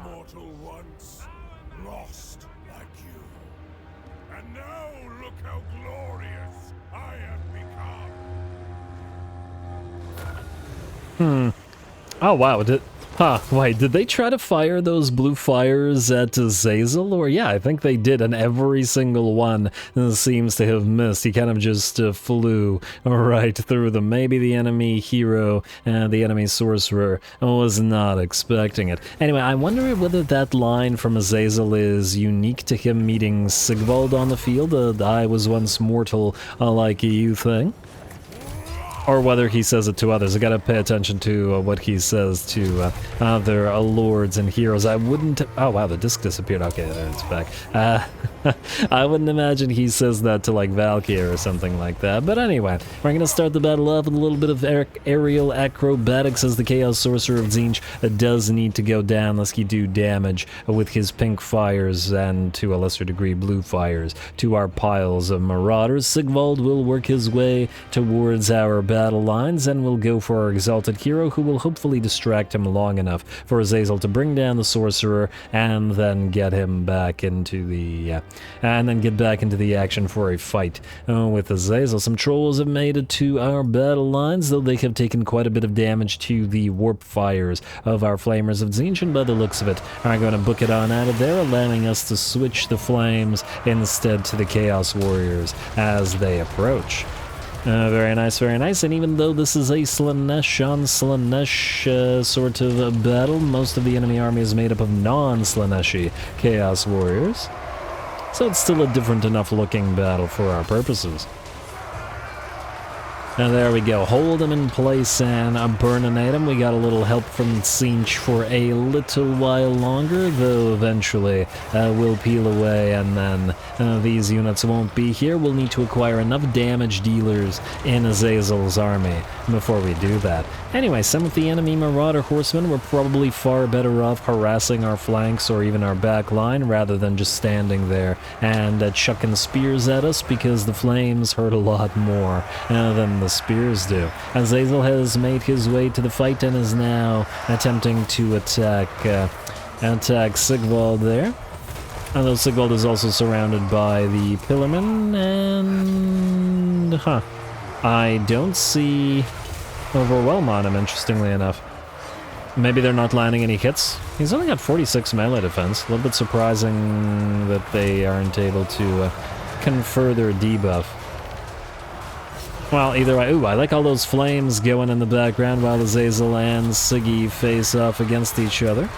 Mortal once, lost like you. And now look how glorious I have become. Oh wow, wait, did they try to fire those blue fires at Azazel? Or yeah, I think they did, and every single one seems to have missed. He kind of just flew right through them. Maybe the enemy hero and the enemy sorcerer was not expecting it. Anyway, I wonder whether that line from Azazel is unique to him meeting Sigvald on the field, I was once mortal like you thing. Or whether he says it to others. I gotta pay attention to what he says to other lords and heroes. I wouldn't... Oh wow, the disc disappeared. Okay, there it's back. I wouldn't imagine he says that to like Valkyr or something like that. But anyway, we're gonna start the battle off with a little bit of aerial acrobatics as the Chaos Sorcerer of Tzeentch does need to go down lest he do damage with his pink fires and to a lesser degree blue fires to our piles of marauders. Sigvald will work his way towards our battle lines and will go for our exalted hero, who will hopefully distract him long enough for Azazel to bring down the sorcerer and then get him back into the action for a fight with Azazel. Some trolls have made it to our battle lines, though they have taken quite a bit of damage to the warp fires of our flamers of Tzeentch, and by the looks of it are going to book it on out of there, allowing us to switch the flames instead to the Chaos Warriors as they approach. Very nice, very nice. And even though this is a SLAANESH on SLAANESH sort of battle, most of the enemy army is made up of non-SLAANEShy Chaos Warriors. So it's still a different enough looking battle for our purposes. And there we go, hold him in place and burninate him. We got a little help from Tzeentch for a little while longer, though eventually we'll peel away and then these units won't be here. We'll need to acquire enough damage dealers in Azazel's army before we do that. Anyway, some of the enemy Marauder Horsemen were probably far better off harassing our flanks or even our back line rather than just standing there and chucking spears at us, because the flames hurt a lot more than the spears do. Azazel has made his way to the fight and is now attempting to attack Sigvald there. Although Sigvald is also surrounded by the Pillarmen, and... I don't see Overwhelm on him, interestingly enough. Maybe they're not landing any hits. He's only got 46 melee defense. A little bit surprising that they aren't able to confer their debuff. Well, either way, ooh, I like all those flames going in the background while Azazel and Siggy face off against each other.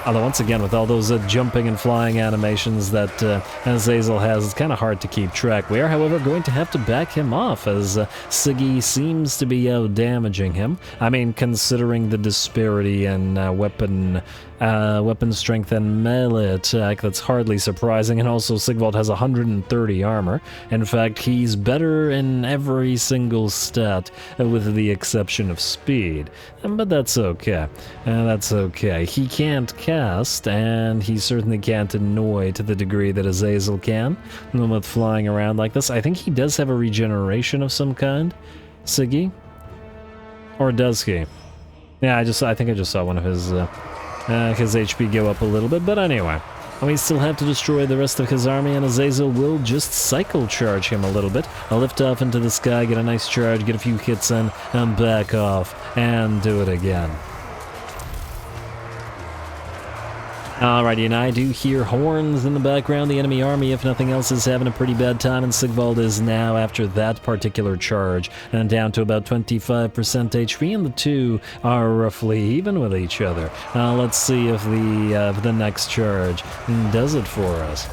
Although, once again, with all those jumping and flying animations that Azazel has, it's kind of hard to keep track. We are, however, going to have to back him off, as Siggy seems to be out-damaging him. I mean, considering the disparity in weapon strength and melee attack, that's hardly surprising. And also, Sigvald has 130 armor. In fact, he's better in every single stat, with the exception of speed. But that's okay. That's okay. He can't cast, and he certainly can't annoy to the degree that Azazel can with flying around like this. I think he does have a regeneration of some kind, Siggy. Or does he? Yeah, I think I just saw one of his HP go up a little bit, but anyway. We still have to destroy the rest of his army, and Azazel will just cycle charge him a little bit. I'll lift off into the sky, get a nice charge, get a few hits in, and back off, and do it again. Alrighty, and I do hear horns in the background. The enemy army, if nothing else, is having a pretty bad time, and Sigvald is now, after that particular charge, and down to about 25% HP, and the two are roughly even with each other. Let's see if the next charge does it for us.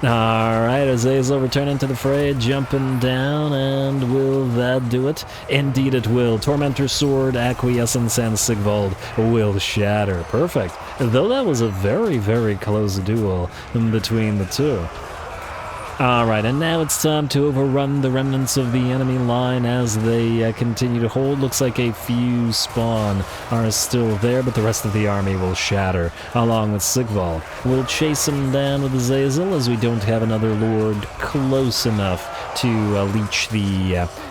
Alright, Azazel returning to the fray, jumping down, and will that do it? Indeed it will. Tormentor Sword, Acquiescence, and Sigvald will shatter. Perfect. Though that was a very, very close duel between the two. Alright, and now it's time to overrun the remnants of the enemy line as they continue to hold. Looks like a few spawn are still there, but the rest of the army will shatter, along with Sigvald. We'll chase him down with Azazel, as we don't have another lord close enough to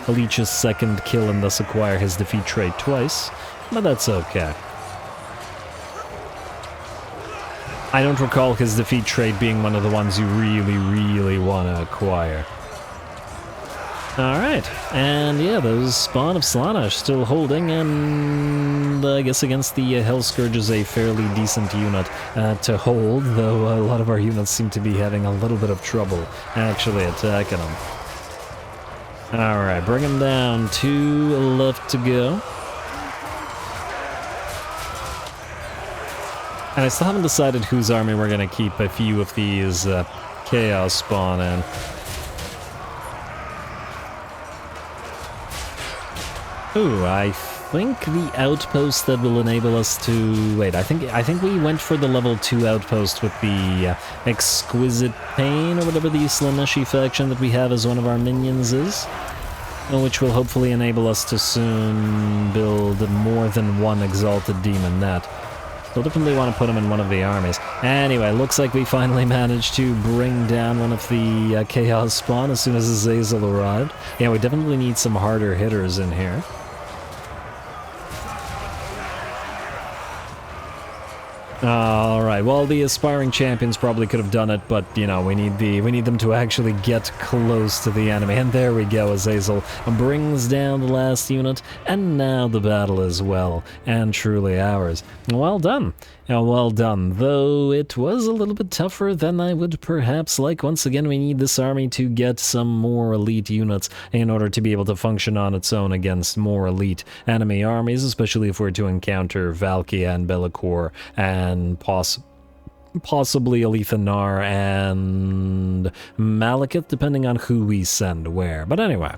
leech a second kill and thus acquire his defeat trait twice, but that's okay. I don't recall his defeat trait being one of the ones you really, really want to acquire. Alright, and yeah, those spawn of SLAANESH still holding, and I guess against the Hellscourge is a fairly decent unit to hold, though a lot of our units seem to be having a little bit of trouble actually attacking them. Alright, bring him down, 2 left to go. And I still haven't decided whose army we're going to keep a few of these chaos spawn in. Ooh, I think the outpost that will enable us to... Wait, I think we went for the level 2 outpost with the Exquisite Pain, or whatever the SLAANESH faction that we have as one of our minions is. Which will hopefully enable us to soon build more than one Exalted Demon Net. We'll definitely want to put him in one of the armies. Anyway, looks like we finally managed to bring down one of the Chaos spawn as soon as Azazel arrived. Yeah, we definitely need some harder hitters in here. Alright, well, the aspiring champions probably could have done it, but, you know, we need them to actually get close to the enemy. And there we go, Azazel brings down the last unit, and now the battle is well and truly ours. Well done. Well done, though it was a little bit tougher than I would perhaps like. Once again, we need this army to get some more elite units in order to be able to function on its own against more elite enemy armies, especially if we're to encounter Valkia and Be'lakor and possibly Alethanar and Malekith, depending on who we send where. But anyway.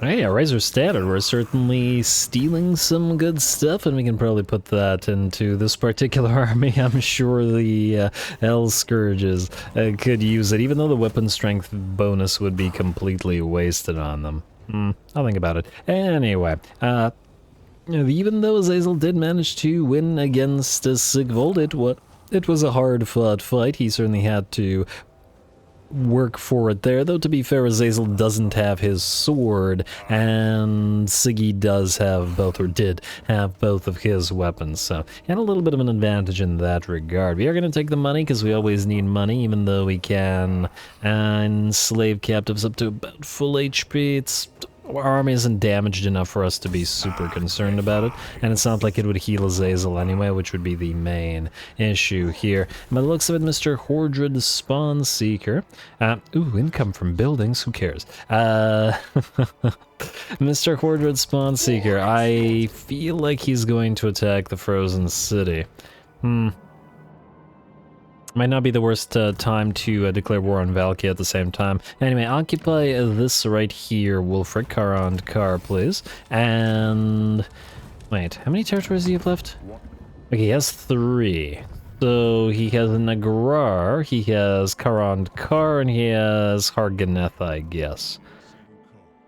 Hey, our Razor Standard, we're certainly stealing some good stuff, and we can probably put that into this particular army. I'm sure the Hell Scourges could use it, even though the weapon strength bonus would be completely wasted on them. I'll think about it. Anyway, even though Azazel did manage to win against Sigvald, it was a hard-fought fight. He certainly had to work for it there, though to be fair, Azazel doesn't have his sword, and Siggy does have both, or did have both of his weapons, so he had a little bit of an advantage in that regard. We are going to take the money, because we always need money, even though we can enslave captives up to about full HP. Our army isn't damaged enough for us to be super concerned about it, and it sounds like it would heal Azazel anyway, which would be the main issue here. By the looks of it, Mr. Hordred Spawn Seeker. Ooh, income from buildings, who cares? Mr. Hordred Spawn Seeker, I feel like he's going to attack the Frozen City. Might not be the worst time to declare war on Valkia at the same time. Anyway, occupy this right here, Wulfric, Karand Kar, please. And... wait, how many territories do you have left? Okay, he has 3. So he has Nagrar, he has Karand Kar, and he has Harganeth, I guess.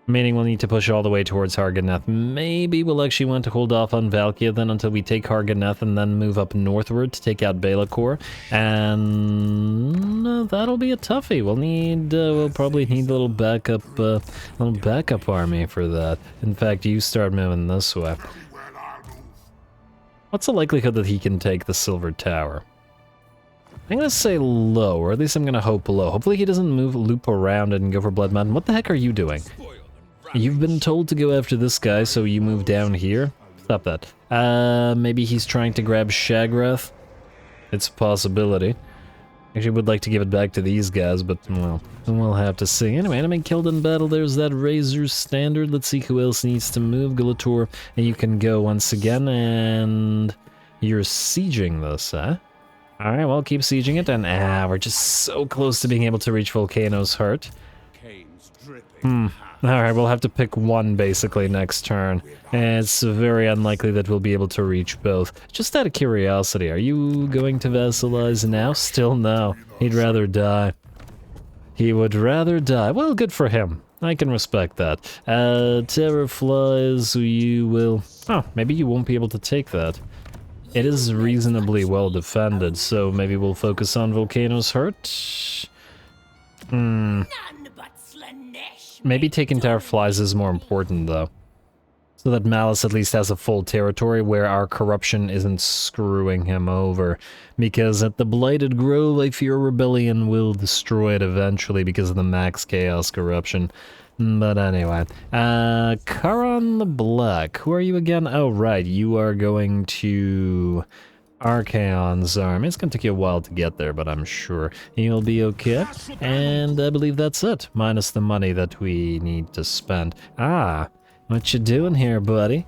Meaning we'll need to push all the way towards Harganeth. Maybe we'll actually want to hold off on Valkia then until we take Harganeth and then move up northward to take out Be'lakor. And that'll be a toughie. We'll probably need a little backup army for that. In fact, you start moving this way. What's the likelihood that he can take the Silver Tower? I'm gonna say low, or at least I'm gonna hope low. Hopefully he doesn't loop around and go for Blood Mountain. What the heck are you doing? You've been told to go after this guy, so you move down here? Stop that. Maybe he's trying to grab Shagrath? It's a possibility. Actually, would like to give it back to these guys, but, well, we'll have to see. Anyway, enemy killed in battle. There's that Razor standard. Let's see who else needs to move. Gulator, and you can go once again, and you're sieging this, huh? Alright, well, keep sieging it, and we're just so close to being able to reach Volcano's Heart. Alright, we'll have to pick one, basically, next turn. And it's very unlikely that we'll be able to reach both. Just out of curiosity, are you going to vassalize now? Still no. He'd rather die. He would rather die. Well, good for him. I can respect that. Terror Flies, you will... Oh, maybe you won't be able to take that. It is reasonably well defended, so maybe we'll focus on Volcano's Heart? Maybe taking Terror Flies is more important, though. So that Malice at least has a full territory where our corruption isn't screwing him over. Because at the Blighted Grove, I fear Rebellion will destroy it eventually because of the max chaos corruption. But anyway, Charon the Black, who are you again? Oh right, you are going to Archaon's army. It's gonna take you a while to get there, but I'm sure you'll be okay. And I believe that's it, minus the money that we need to spend. Ah, what you doing here, buddy?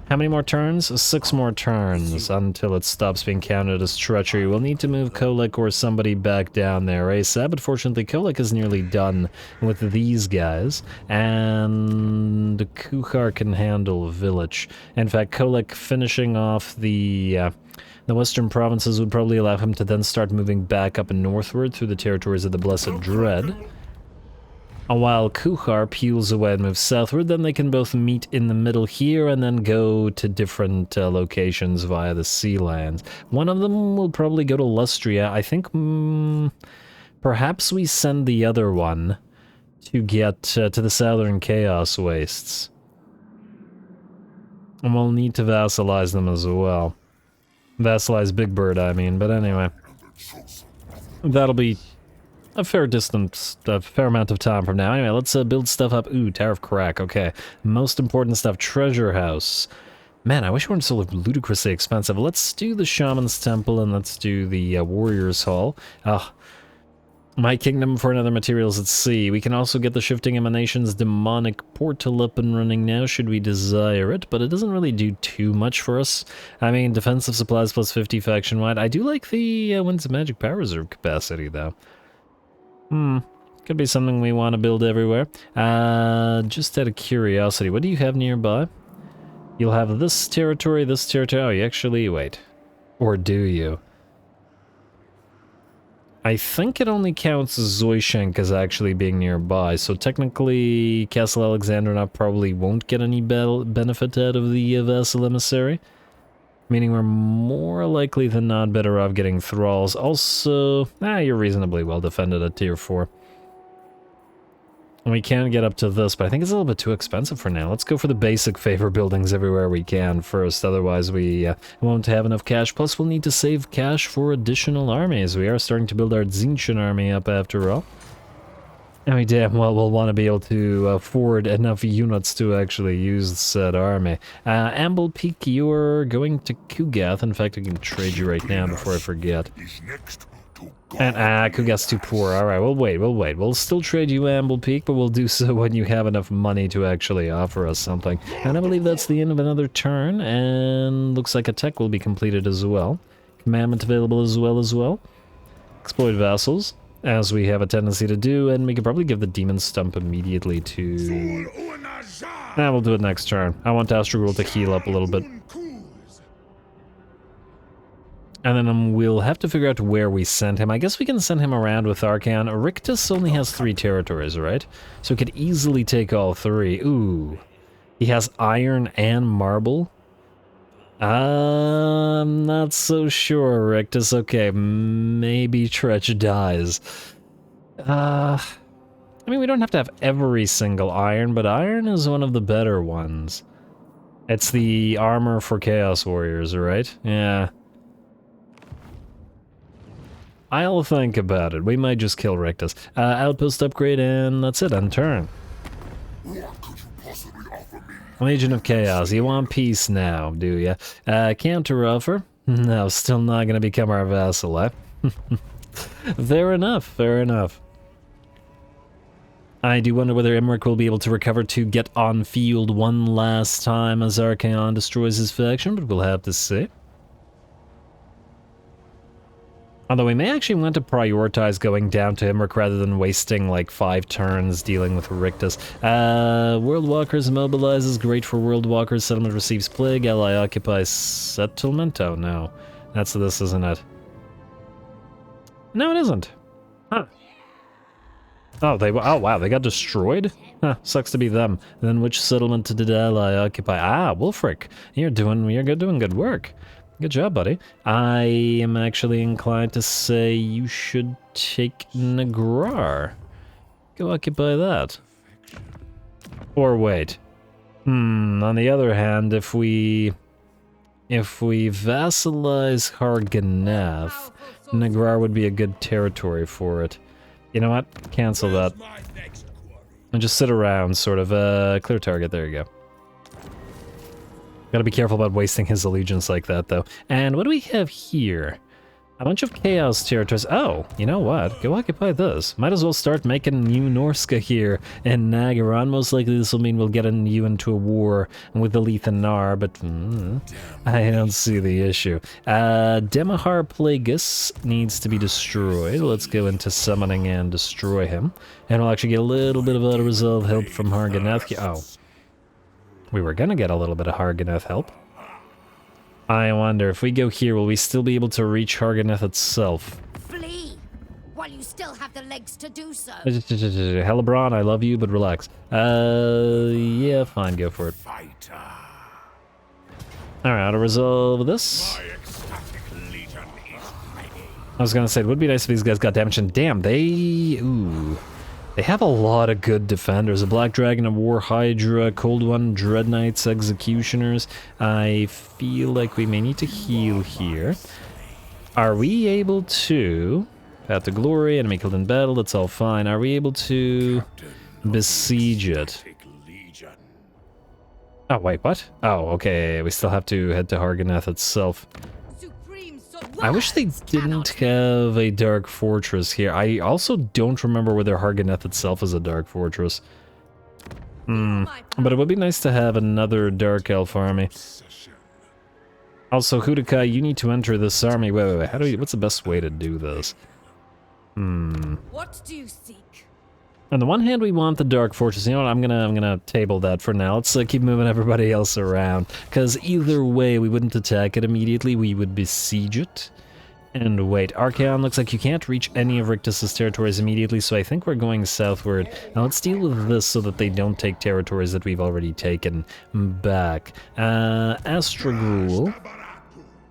How many more turns? 6 more turns until it stops being counted as treachery. We'll need to move Kolek or somebody back down there ASAP, but fortunately Kolek is nearly done with these guys, and Kuchar can handle Village. In fact, Kolek finishing off the western provinces would probably allow him to then start moving back up and northward through the territories of the Blessed Dread. While Kuchar peels away and moves southward, then they can both meet in the middle here and then go to different locations via the Sea Lands. One of them will probably go to Lustria. I think perhaps we send the other one to get to the Southern Chaos Wastes. And we'll need to vassalize them as well. Vassalize Big Bird, I mean, but anyway. That'll be a fair distance, a fair amount of time from now. Anyway, let's build stuff up. Ooh, Tower of Crack, okay. Most important stuff, Treasure House. Man, I wish it weren't so ludicrously expensive. Let's do the Shaman's Temple and let's do the Warrior's Hall. My Kingdom for another materials at sea. We can also get the Shifting Emanations Demonic Portal up and running now, should we desire it, but it doesn't really do too much for us. I mean, defensive supplies plus 50 faction-wide. I do like the Winds of Magic Power Reserve capacity, though. Could be something we want to build everywhere. Just out of curiosity, what do you have nearby? You'll have this territory, oh, you actually, wait. Or do you? I think it only counts Zoishenk as actually being nearby, so technically Castle Alexandrina probably won't get any benefit out of the Vassal Emissary. Meaning we're more likely than not better off getting Thralls. Also, you're reasonably well defended at tier 4. And we can get up to this, but I think it's a little bit too expensive for now. Let's go for the basic favor buildings everywhere we can first, otherwise we won't have enough cash. Plus we'll need to save cash for additional armies. We are starting to build our Tzeentch army up after all. And we damn well will want to be able to afford enough units to actually use said army. Amble Peak, you're going to Kugath. In fact, I can trade you right now before I forget. And Kugath's too poor. Alright, we'll wait. We'll still trade you Amble Peak, but we'll do so when you have enough money to actually offer us something. And I believe that's the end of another turn, and looks like a tech will be completed as well. Commandment available as well. Exploit vassals, as we have a tendency to do, and we could probably give the Demon Stump immediately to... we'll do it next turn. I want Astrogul to heal up a little bit. And then we'll have to figure out where we send him. I guess we can send him around with Archaon. Rictus only has 3 territories, right? So we could easily take all 3. Ooh. He has iron and marble? I'm not so sure, Rictus. Okay, maybe Tretch dies. I mean, we don't have to have every single iron, but iron is one of the better ones. It's the armor for Chaos Warriors, right? Yeah. I'll think about it. We might just kill Rictus. Outpost upgrade, and that's it, end turn. Legion of Chaos, you want peace now, do ya? Counter offer? No, still not gonna become our vassal, eh? Fair enough, fair enough. I do wonder whether Imric will be able to recover to get on field one last time as Archaon destroys his faction, but we'll have to see. Although we may actually want to prioritize going down to Imric rather than wasting like 5 turns dealing with Rictus. World Walkers mobilizes, great for World Walkers. Settlement receives plague, ally occupies settlement? Oh no, that's this, isn't it? No, it isn't. Huh. Oh, oh wow, they got destroyed? Huh, sucks to be them. Then which settlement did ally occupy? Ah, Wolfric, you're doing good work. Good job, buddy. I am actually inclined to say you should take Nagrar. Go occupy that. Or wait. On the other hand, if we vassalize Harganeth, Nagrar would be a good territory for it. You know what? Cancel that. And just sit around, sort of. Clear target, there you go. Gotta be careful about wasting his allegiance like that, though. And what do we have here? A bunch of chaos territories. Oh, you know what? Go occupy this. Might as well start making new Norska here in Nagaron. Most likely this will mean we'll get you into a war with the Lethanar, but I don't see the issue. Demahar Plagueis needs to be destroyed. Let's go into summoning and destroy him. And we'll actually get a little bit of auto-resolve help from Harganeth. Oh. We were gonna get a little bit of Harganeth help. I wonder, if we go here, will we still be able to reach Harganeth itself? Flee, while you still have the legs to do so. Hellebron, I love you, but relax. Yeah, fine, go for it. Alright, auto-resolve this. I was gonna say, it would be nice if these guys got damaged, and damn, they have a lot of good defenders. A Black Dragon, a War Hydra, Cold One, Dread Knights, Executioners. I feel like we may need to heal here. Are we able to... Path to Glory, enemy killed in battle, that's all fine. Are we able to besiege it? Oh, wait, what? Oh, okay, we still have to head to Harganeth itself. I wish they didn't have a Dark Fortress here. I also don't remember whether Harganeth itself is a Dark Fortress. But it would be nice to have another Dark Elf army. Also, Hudakai, you need to enter this army. Wait, how what's the best way to do this? What do you seek? On the one hand, we want the Dark Fortress. You know what? I'm gonna table that for now. Let's keep moving everybody else around, because either way, we wouldn't attack it immediately. We would besiege it. And wait, Archaon looks like you can't reach any of Rictus's territories immediately, so I think we're going southward. Now let's deal with this so that they don't take territories that we've already taken back. Astragul,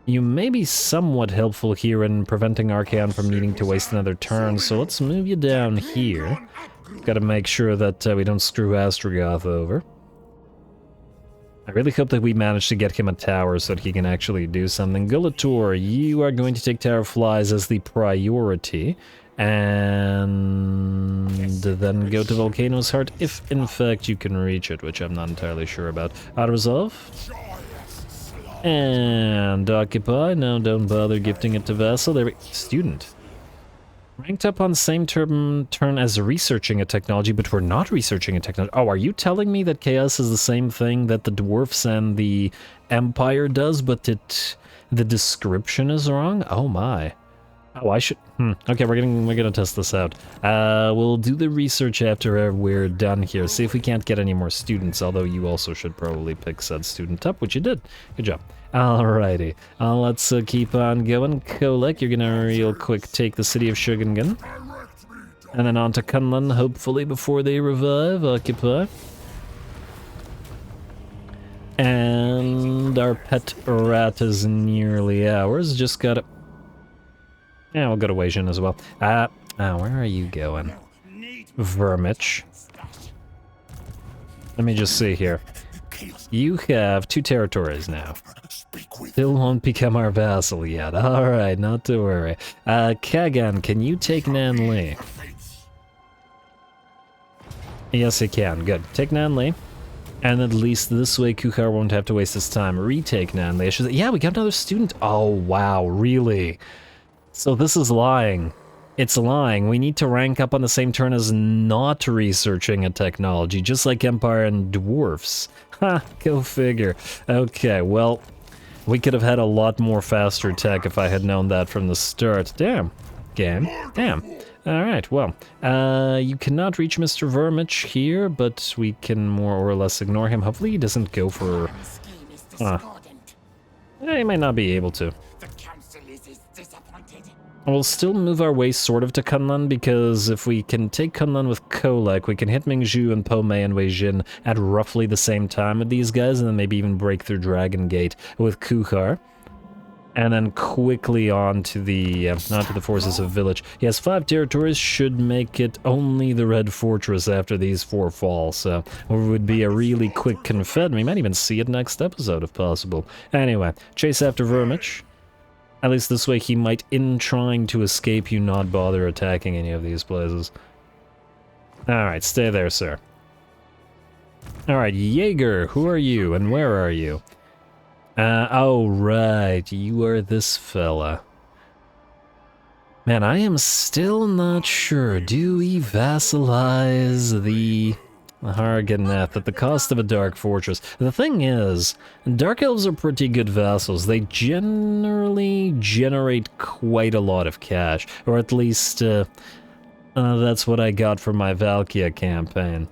you may be somewhat helpful here in preventing Archaon from needing to waste another turn, so let's move you down here. Gotta make sure that we don't screw Astragoth over. I really hope that we manage to get him a tower so that he can actually do something. Gulator, you are going to take Tower of Flies as the priority. And then go to Volcano's Heart, if in fact you can reach it, which I'm not entirely sure about. Auto-resolve. And occupy. No, don't bother gifting it to Vassal. There we go. Student. Ranked up on the same turn as researching a technology, but we're not researching a technology. Oh, are you telling me that Chaos is the same thing that the Dwarfs and the Empire does, but the description is wrong? Oh my. Oh, I should... Okay, we're gonna test this out. We'll do the research after we're done here. See if we can't get any more students, although you also should probably pick said student up, which you did. Good job. Alrighty, let's keep on going. Kolek, you're gonna real quick take the city of Shogungan. And then on to Kunlun, hopefully before they revive. Occupy. And our pet rat is nearly ours. Just gotta... Yeah, we'll go to Weijin as well. Where are you going? Vermich. Let me just see here. You have 2 territories now. Still won't become our vassal yet. Alright, not to worry. Kagan, can you take Nanli? Yes, he can. Good. Take Nanli. And at least this way Kuchar won't have to waste his time. Retake Nanli. Yeah, we got another student. Oh, wow, really? So this is lying. It's lying. We need to rank up on the same turn as not researching a technology, just like Empire and Dwarfs. Ha, go figure. Okay, well, we could have had a lot more faster tech if I had known that from the start. Damn. Game. Damn. Alright, well, you cannot reach Mr. Vermich here, but we can more or less ignore him. Hopefully he doesn't go for... he might not be able to. We'll still move our way sort of to Kunlun, because if we can take Kunlun with Kolek, we can hit Mingzhu and Po Mei and Wei Jin at roughly the same time with these guys, and then maybe even break through Dragon Gate with Kuchar. And then quickly on to the, onto the forces of Village. He has 5 territories, should make it only the Red Fortress after these 4 fall, so it would be a really quick confed. We might even see it next episode if possible. Anyway, chase after Vermich. At least this way he might, in trying to escape you, not bother attacking any of these places. Alright, stay there, sir. Alright, Jaeger, who are you and where are you? Oh, right, you are this fella. Man, I am still not sure. Do we vassalize the Harganeth at the cost of a Dark Fortress? The thing is, Dark Elves are pretty good vassals. They generally generate quite a lot of cash, or at least, that's what I got from my Valkia campaign.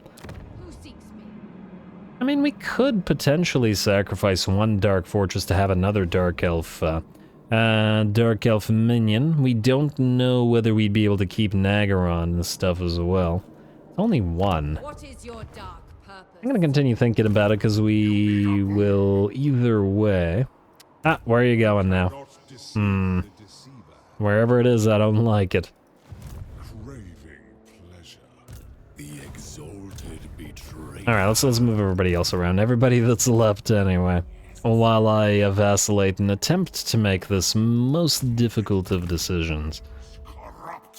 I mean, we could potentially sacrifice 1 Dark Fortress to have another Dark Elf, Dark Elf minion. We don't know whether we'd be able to keep Nagaron and stuff as well. Only 1. What is your dark purpose? I'm gonna continue thinking about it, because we will either way... Ah, where are you going now? Wherever it is, I don't like it. Alright, let's move everybody else around. Everybody that's left, anyway. While I vacillate and attempt to make this most difficult of decisions.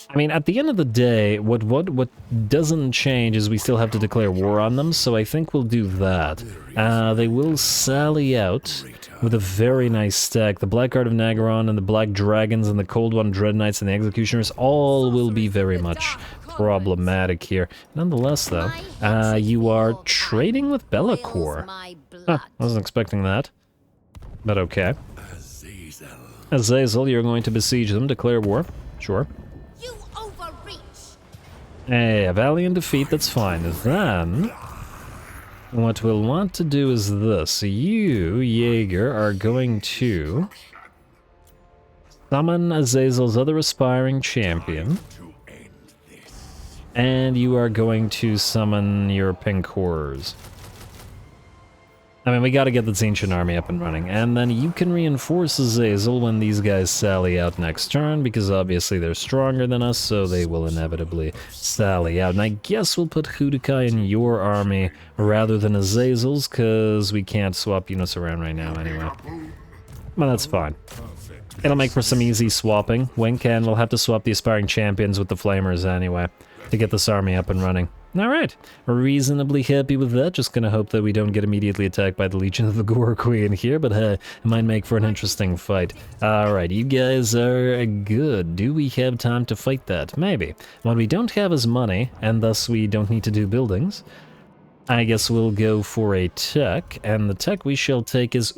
I mean, at the end of the day, what doesn't change is we still have to declare war on them, so I think we'll do that. They will sally out with a very nice stack. The Blackguard of Nagaron and the Black Dragons and the Cold One Dread Knights and the Executioners all will be very much problematic here. Nonetheless, though, you are trading with Be'lakor. Huh, I wasn't expecting that. But okay. Azazel, you're going to besiege them, declare war. Sure. You overreach. Hey, a valiant defeat, that's fine. Then, what we'll want to do is this. You, Jaeger, are going to summon Azazel's other aspiring champion. And you are going to summon your Pink Horrors. I mean, we gotta get this Ancient Army up and running. And then you can reinforce Azazel when these guys sally out next turn, because obviously they're stronger than us, so they will inevitably sally out. And I guess we'll put Hudakai in your army rather than Azazel's, because we can't swap units around right now anyway. Well, that's fine. It'll make for some easy swapping. Wink, and we'll have to swap the aspiring champions with the Flamers anyway to get this army up and running. Alright, reasonably happy with that. Just gonna hope that we don't get immediately attacked by the Legion of the Gore Queen here, but it might make for an interesting fight. Alright, you guys are good. Do we have time to fight that? Maybe. What we don't have is money, and thus we don't need to do buildings. I guess we'll go for a tech, and the tech we shall take is,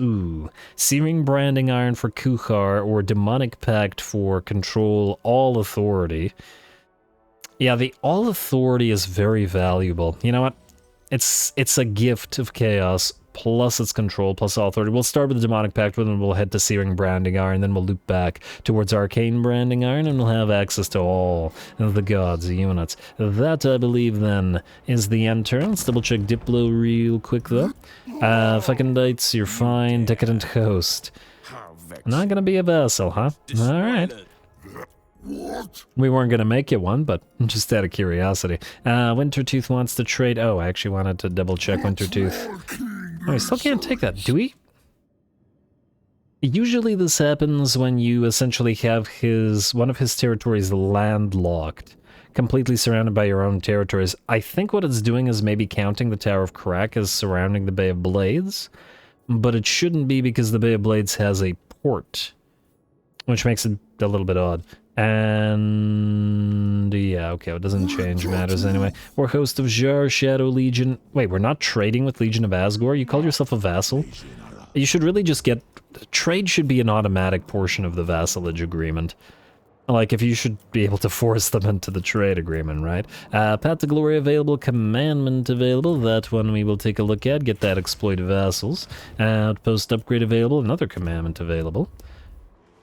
Searing Branding Iron for Kuchar, or Demonic Pact for Control All Authority. Yeah, the All Authority is very valuable. You know what? It's a gift of chaos, plus its control, plus All Authority. We'll start with the Demonic Pact, then we'll head to Searing Branding Iron, then we'll loop back towards Arcane Branding Iron, and we'll have access to all of the gods' units. That, I believe, then, is the end turn. Let's double check Diplo real quick, though. Fecondites, you're fine. Decadent Host. Not gonna be a vassal, huh? Alright. We weren't gonna make it one, but just out of curiosity. Wintertooth wants to trade. Oh, I actually wanted to double check Wintertooth. Oh, we still can't take that, do we? Usually this happens when you essentially have one of his territories landlocked, completely surrounded by your own territories. I think what it's doing is maybe counting the Tower of Crack as surrounding the Bay of Blades, but it shouldn't be because the Bay of Blades has a port, which makes it a little bit odd. And yeah, okay, it doesn't change matters anyway. Warhost of Jar, Shadow Legion. Wait, we're not trading with Legion of Asgore? You call yourself a vassal? You should really just get... Trade should be an automatic portion of the vassalage agreement. Like, if you should be able to force them into the trade agreement, right? Path to Glory available, Commandment available, that one we will take a look at, get that exploit vassals. Outpost upgrade available, another Commandment available.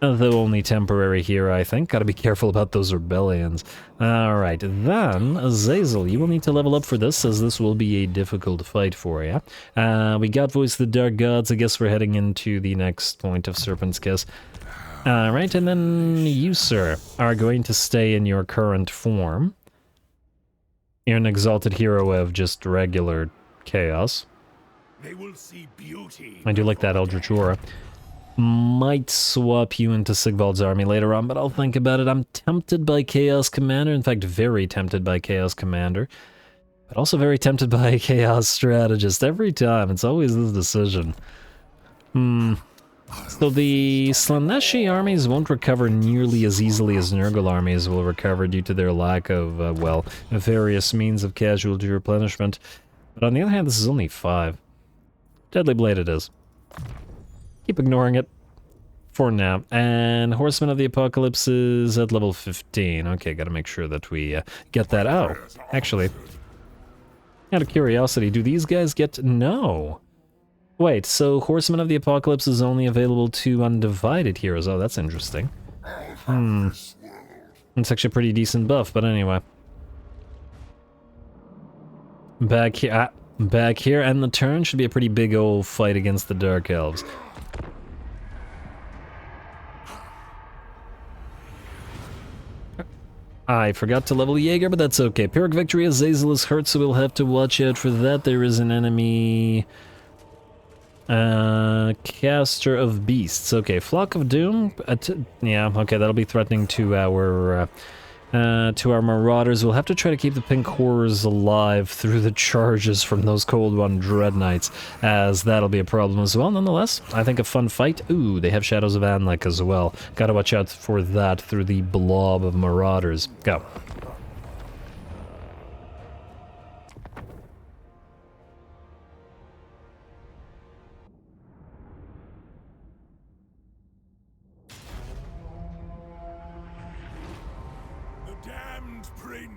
Though only temporary here, I think. Gotta be careful about those rebellions. Alright, then, Azazel, you will need to level up for this, as this will be a difficult fight for you. We got Voice of the Dark Gods, I guess we're heading into the next point of Serpent's Kiss. Alright, and then you, sir, are going to stay in your current form. You're an exalted hero of just regular chaos. They will see beauty. I do like that Eldritch Aura. Might swap you into Sigvald's army later on, but I'll think about it. I'm tempted by Chaos Commander, in fact, very tempted by Chaos Commander. But also very tempted by Chaos Strategist. Every time, it's always this decision. So the SLAANESH armies won't recover nearly as easily as Nurgle armies will recover due to their lack of, well, various means of casualty replenishment. But on the other hand, this is only 5. Deadly Blade it is. Keep ignoring it for now. And Horsemen of the Apocalypse is at level 15. Okay, gotta make sure that we get that. Oh, actually, out of curiosity, do these guys get... No. Wait, so Horsemen of the Apocalypse is only available to Undivided heroes. Oh, that's interesting. It's actually a pretty decent buff, but anyway. Back here, and the turn should be a pretty big old fight against the Dark Elves. I forgot to level Jaeger, but that's okay. Pyrrhic Victory, Azazel is hurt, so we'll have to watch out for that. There is an enemy... Caster of Beasts. Okay, Flock of Doom. Yeah, okay, that'll be threatening to our Marauders. We'll have to try to keep the Pink Horrors alive through the charges from those Cold One Dread Knights, as that'll be a problem as well. Nonetheless, I think a fun fight. Ooh, they have Shadows of Anlek as well. Gotta watch out for that through the blob of Marauders. Go.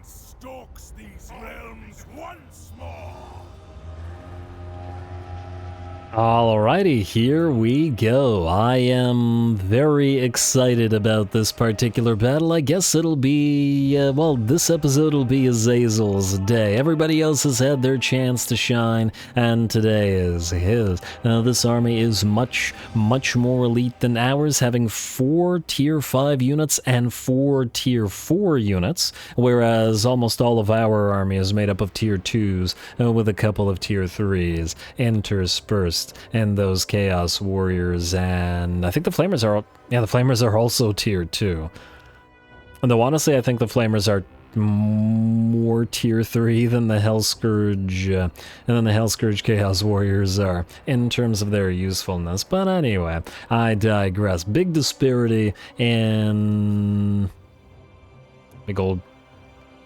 Stalks these realms once more. Alrighty, here we go. I am very excited about this particular battle. I guess it'll be, well, this episode will be Azazel's day. Everybody else has had their chance to shine, and today is his. Now, this army is much more elite than ours, having 4 tier 5 units and 4 tier 4 units, whereas almost all of our army is made up of tier 2s, with a couple of tier 3s interspersed. And those Chaos Warriors, and I think the Flamers are... Yeah, the Flamers are also tier 2. Though honestly, I think the Flamers are more tier 3 than the Hellscourge, and then the Hellscourge Chaos Warriors are, in terms of their usefulness. But anyway, I digress. Big disparity in... Big old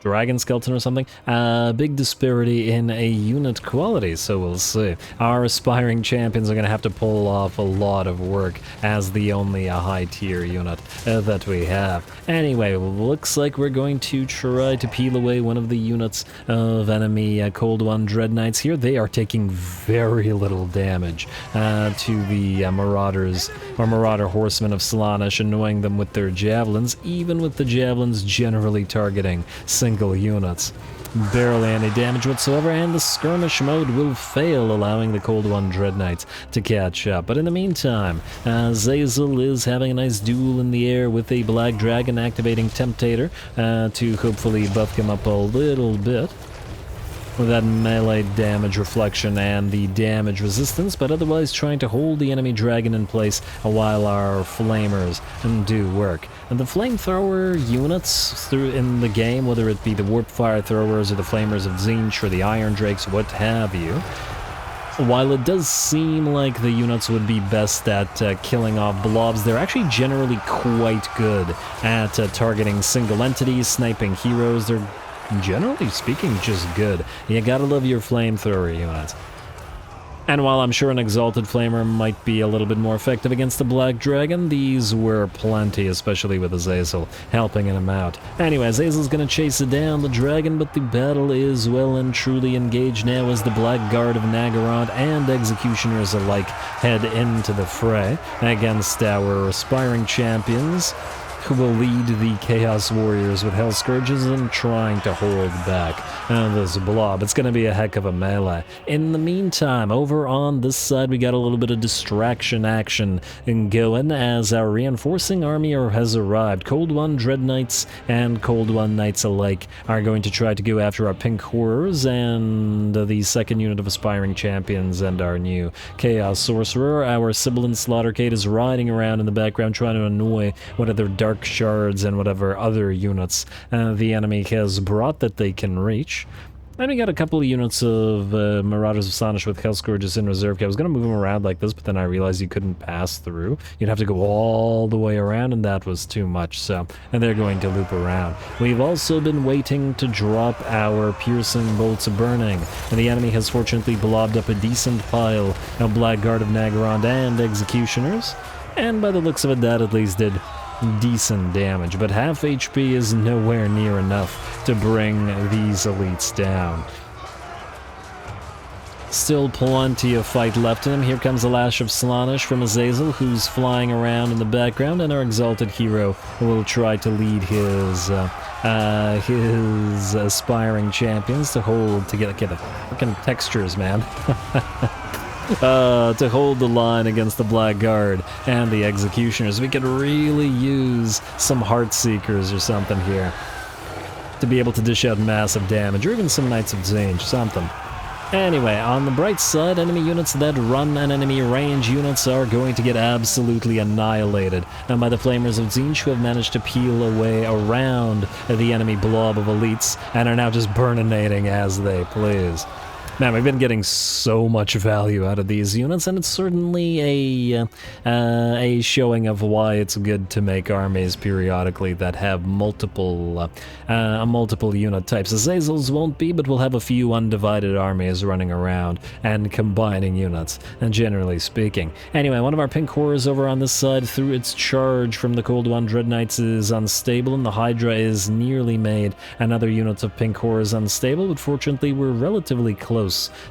Dragon Skeleton or something. Big disparity in a unit quality, so we'll see. Our aspiring champions are going to have to pull off a lot of work as the only high tier unit that we have. Anyway, looks like we're going to try to peel away one of the units of enemy Cold One Dread Knights here. They are taking very little damage to the Marauders, or Marauder Horsemen of SLAANESH, annoying them with their javelins, even with the javelins generally targeting single units. Barely any damage whatsoever, and the skirmish mode will fail, allowing the Cold One Dread Knights to catch up. But in the meantime, Azazel is having a nice duel in the air with a Black Dragon, activating Temptator to hopefully buff him up a little bit with that melee damage reflection and the damage resistance, but otherwise trying to hold the enemy dragon in place while our flamers do work. And the flamethrower units through in the game, whether it be the warp fire throwers or the flamers of Tzeentch or the iron drakes, what have you, While it does seem like the units would be best at killing off blobs, they're actually generally quite good at targeting single entities, sniping heroes. They're, generally speaking, just good. You gotta love your flamethrower units. And while I'm sure an Exalted Flamer might be a little bit more effective against the Black Dragon, these were plenty, especially with Azazel helping him out. Anyway, Azazel's gonna chase down the dragon, but the battle is well and truly engaged now as the Black Guard of Naggarot and Executioners alike head into the fray against our aspiring champions, who will lead the Chaos Warriors with Hell Scourges and trying to hold back this blob. It's going to be a heck of a melee. In the meantime, over on this side, we got a little bit of distraction action going as our reinforcing army has arrived. Cold One Dread Knights and Cold One Knights alike are going to try to go after our Pink Horrors and the second unit of Aspiring Champions and our new Chaos Sorcerer. Our Sibilant Slaughtercade is riding around in the background trying to annoy one of their Dark Shards and whatever other units the enemy has brought that they can reach. And we got a couple of units of Marauders of SLAANESH with Hell Scourges in reserve. I was going to move them around like this, but then I realized you couldn't pass through. You'd have to go all the way around, and that was too much, so... And they're going to loop around. We've also been waiting to drop our Piercing Bolts of Burning, and the enemy has fortunately blobbed up a decent pile of Black Guard of Naggarot and Executioners. And by the looks of it, that at least did decent damage, but half HP is nowhere near enough to bring these elites down. Still plenty of fight left in him. Here comes the Lash of SLAANESH from Azazel, who's flying around in the background, and our Exalted Hero will try to lead his aspiring champions to hold, to get the fucking textures, man. To hold the line against the Black Guard and the Executioners. We could really use some Heartseekers or something here to be able to dish out massive damage, or even some Knights of Zange, something. Anyway, on the bright side, enemy units that run and enemy range units are going to get absolutely annihilated by the Flamers of Tzeentch, who have managed to peel away around the enemy blob of elites and are now just burninating as they please. Man, we've been getting so much value out of these units, and it's certainly a showing of why it's good to make armies periodically that have multiple unit types. Azazel's won't be, but we'll have a few undivided armies running around and combining units, and generally speaking. Anyway, one of our Pink Horrors over on this side, through its charge from the Cold One Dread Knights, is unstable, and the Hydra is nearly made. Another unit of Pink Horrors unstable, but fortunately we're relatively close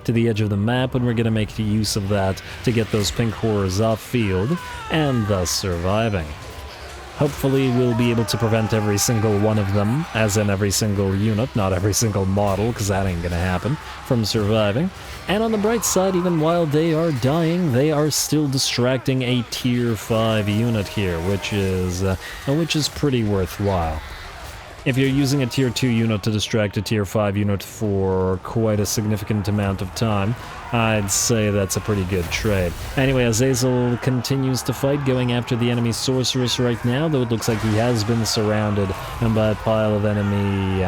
to the edge of the map, and we're going to make use of that to get those Pink Horrors off field and thus surviving. Hopefully we'll be able to prevent every single one of them, as in every single unit, not every single model, because that ain't going to happen, from surviving. And on the bright side, even while they are dying, they are still distracting a tier 5 unit here, which is pretty worthwhile. If you're using a tier 2 unit to distract a tier 5 unit for quite a significant amount of time, I'd say that's a pretty good trade. Anyway, Azazel continues to fight, going after the enemy Sorceress right now, though it looks like he has been surrounded by a pile of enemy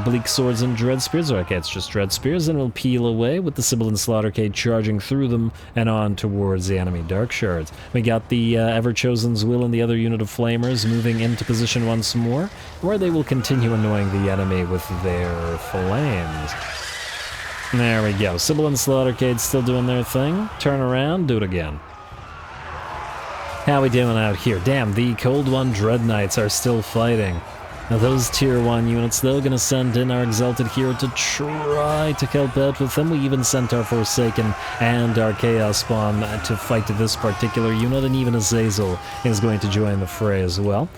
Bleak Swords and Dread Spears. Okay, it's just Dread Spears, and it'll peel away with the Sibilant Slaughtercade charging through them and on towards the enemy Dark Shards. We got the Everchosen's Will and the other unit of Flamers moving into position once more, where they will continue annoying the enemy with their flames. There we go. Sibilant Slaughtercade still doing their thing. Turn around, do it again. How we doing out here? Damn, the Cold One Dread Knights are still fighting. Now those tier 1 units, though, gonna send in our Exalted Hero to try to help out with them. We even sent our Forsaken and our Chaos Spawn to fight this particular unit, and even Azazel is going to join the fray as well.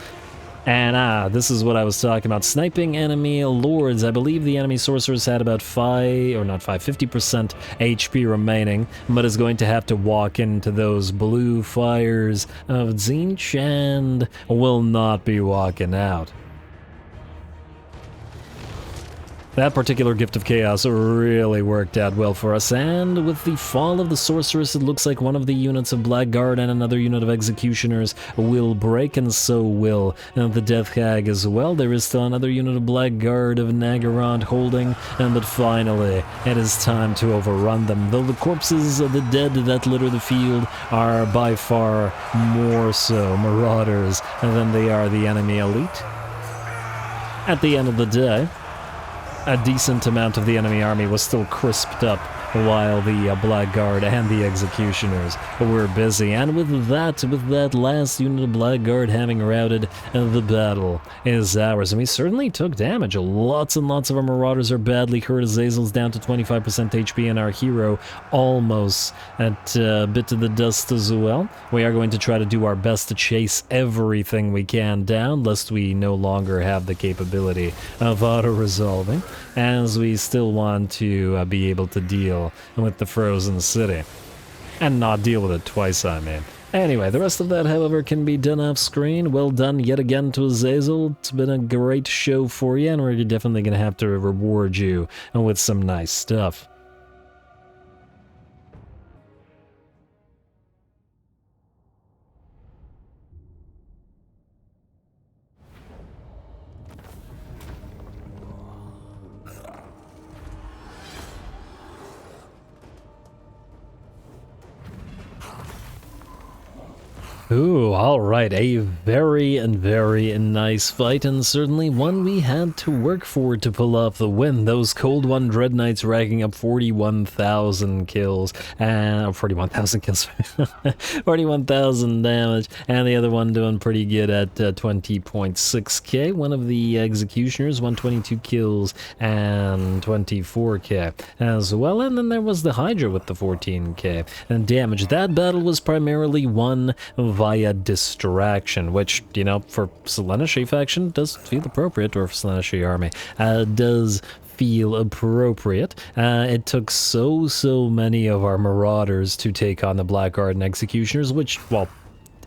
And this is what I was talking about. Sniping enemy lords. I believe the enemy sorcerers had about 50% HP remaining, but is going to have to walk into those blue fires of Tzeentch and will not be walking out. That particular Gift of Chaos really worked out well for us, and with the fall of the Sorceress, it looks like one of the units of Blackguard and another unit of Executioners will break, and so will the Death Hag as well. There is still another unit of Blackguard of Naggarond holding, but finally, it is time to overrun them. Though the corpses of the dead that litter the field are by far more so Marauders than they are the enemy elite. At the end of the day, a decent amount of the enemy army was still crisped up while the Blackguard and the Executioners were busy. And with that last unit of Blackguard having routed, the battle is ours. And we certainly took damage. Lots and lots of our Marauders are badly hurt. Azazel's down to 25% HP, and our hero almost at a bit of the dust as well. We are going to try to do our best to chase everything we can down, lest we no longer have the capability of auto-resolving, as we still want to be able to deal with the Frozen City. And not deal with it twice, I mean. Anyway, the rest of that, however, can be done off screen. Well done yet again to Azazel. It's been a great show for you, and we're definitely going to have to reward you with some nice stuff. Ooh, alright, a very nice fight, and certainly one we had to work for to pull off the win. Those Cold One Dread Knights racking up 41,000 kills, and 41,000 kills, 41,000 damage, and the other one doing pretty good at 20.6k. One of the Executioners, 122 kills and 24k as well, and then there was the Hydra with the 14k and damage. That battle was primarily won via distraction, which, you know, for SLAANESH faction does feel appropriate, or for SLAANESH army does feel appropriate. It took so many of our Marauders to take on the Blackguard and Executioners, which, well,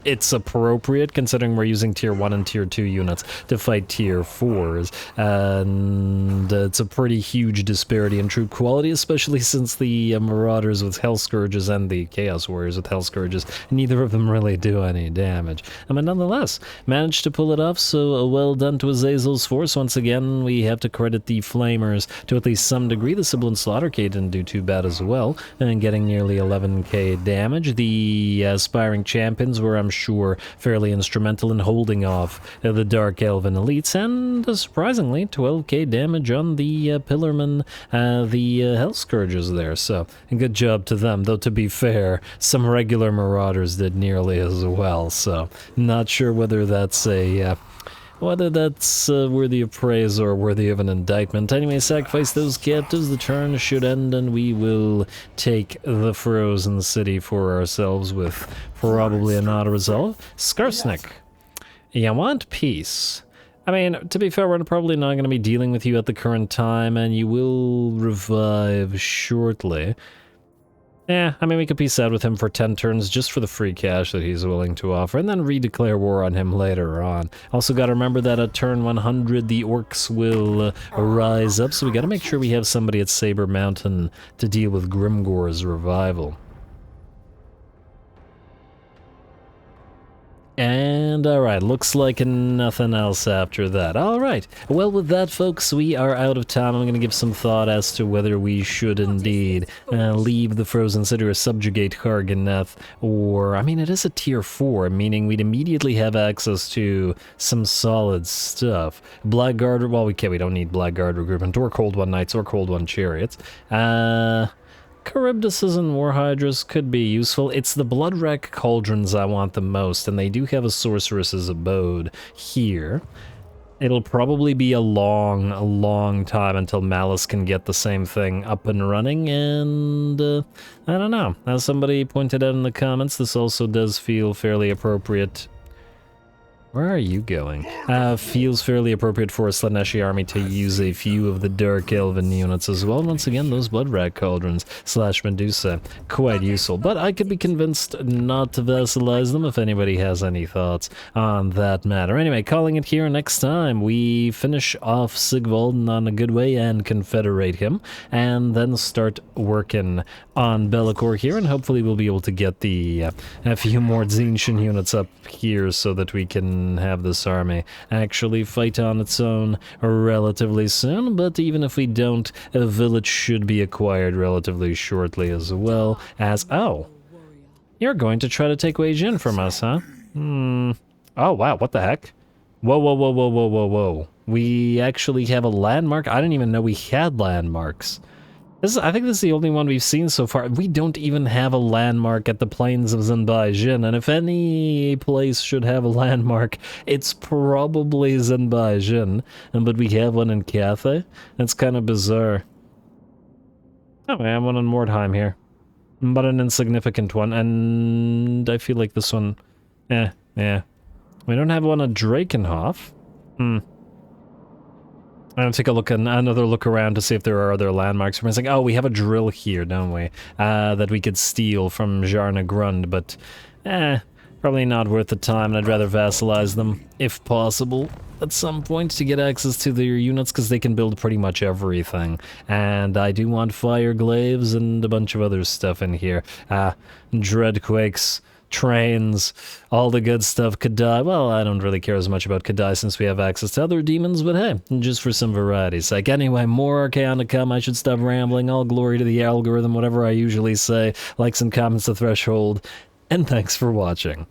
it's appropriate considering we're using tier 1 and tier 2 units to fight tier 4s, and it's a pretty huge disparity in troop quality, especially since the Marauders with Hell Scourges and the Chaos Warriors with Hell Scourges, neither of them really do any damage. But nonetheless, managed to pull it off, so well done to Azazel's force. Once again, we have to credit the Flamers to at least some degree. The Sibilant Slaughtercade didn't do too bad as well, and getting nearly 11k damage. The Aspiring Champions were, I'm sure, fairly instrumental in holding off the Dark Elven elites, and surprisingly 12k damage on the Pillarmen, the Hell Scourges there, so good job to them. Though to be fair, some regular Marauders did nearly as well, so not sure whether that's a worthy of praise or worthy of an indictment. Anyway, sacrifice those captives, the turn should end, and we will take the Frozen City for ourselves with probably an auto-resolve. Skarsnik, you want peace? I mean, to be fair, we're probably not going to be dealing with you at the current time, and you will revive shortly. Yeah, I mean, we could peace out with him for 10 turns just for the free cash that he's willing to offer, and then redeclare war on him later on. Also got to remember that at turn 100, the Orcs will rise up, so we got to make sure we have somebody at Saber Mountain to deal with Grimgore's revival. And alright, looks like nothing else after that. Alright, well with that folks, we are out of time. I'm going to give some thought as to whether we should indeed leave the Frozen City or subjugate Harganeth, or, I mean, it is a tier 4, meaning we'd immediately have access to some solid stuff. Blackguard, well we don't need Blackguard recruitment, or Cold One Knights, or Cold One Chariots. Charybdises and Warhydras could be useful. It's the Bloodwreck Cauldrons I want the most, and they do have a Sorceress's Abode here. It'll probably be a long time until Malice can get the same thing up and running, and I don't know. As somebody pointed out in the comments, this also does feel fairly appropriate. Where are you going? Feels fairly appropriate for a SLAANESH army to use a few of the Dark Elven units as well. Once again, those Blood Rat Cauldrons / Medusa, quite useful. But I could be convinced not to vassalize them if anybody has any thoughts on that matter. Anyway, calling it here. Next time we finish off Sigvald on a good way and confederate him, and then start working on Be'lakor here, and hopefully we'll be able to get the a few more Tzeentch units up here so that we can have this army actually fight on its own relatively soon. But even if we don't, a village should be acquired relatively shortly as well as... Oh, you're going to try to take Wei Jin from us, huh? Oh wow, what the heck? Whoa, whoa, whoa, whoa, whoa, whoa, whoa. We actually have a landmark? I didn't even know we had landmarks. I think this is the only one we've seen so far. We don't even have a landmark at the plains of Zhenbai Jin, and if any place should have a landmark, it's probably Zhenbai Jin. But we have one in Cathay. That's kind of bizarre. Oh, we have one in Mordheim here. But an insignificant one, and I feel like this one... yeah. We don't have one at Drakenhof. I'm gonna take a look, another look around to see if there are other landmarks. We're like, oh, we have a drill here, don't we? That we could steal from Jarna Grund, but probably not worth the time, and I'd rather vassalize them, if possible, at some point to get access to their units, because they can build pretty much everything. And I do want fire glaives and a bunch of other stuff in here. Dreadquakes, trains, all the good stuff. Kadai, well, I don't really care as much about Kadai since we have access to other demons, but hey, just for some variety's sake. Anyway, more Archaon to come. I should stop rambling. All glory to the algorithm, whatever I usually say. Likes and comments the threshold, and thanks for watching.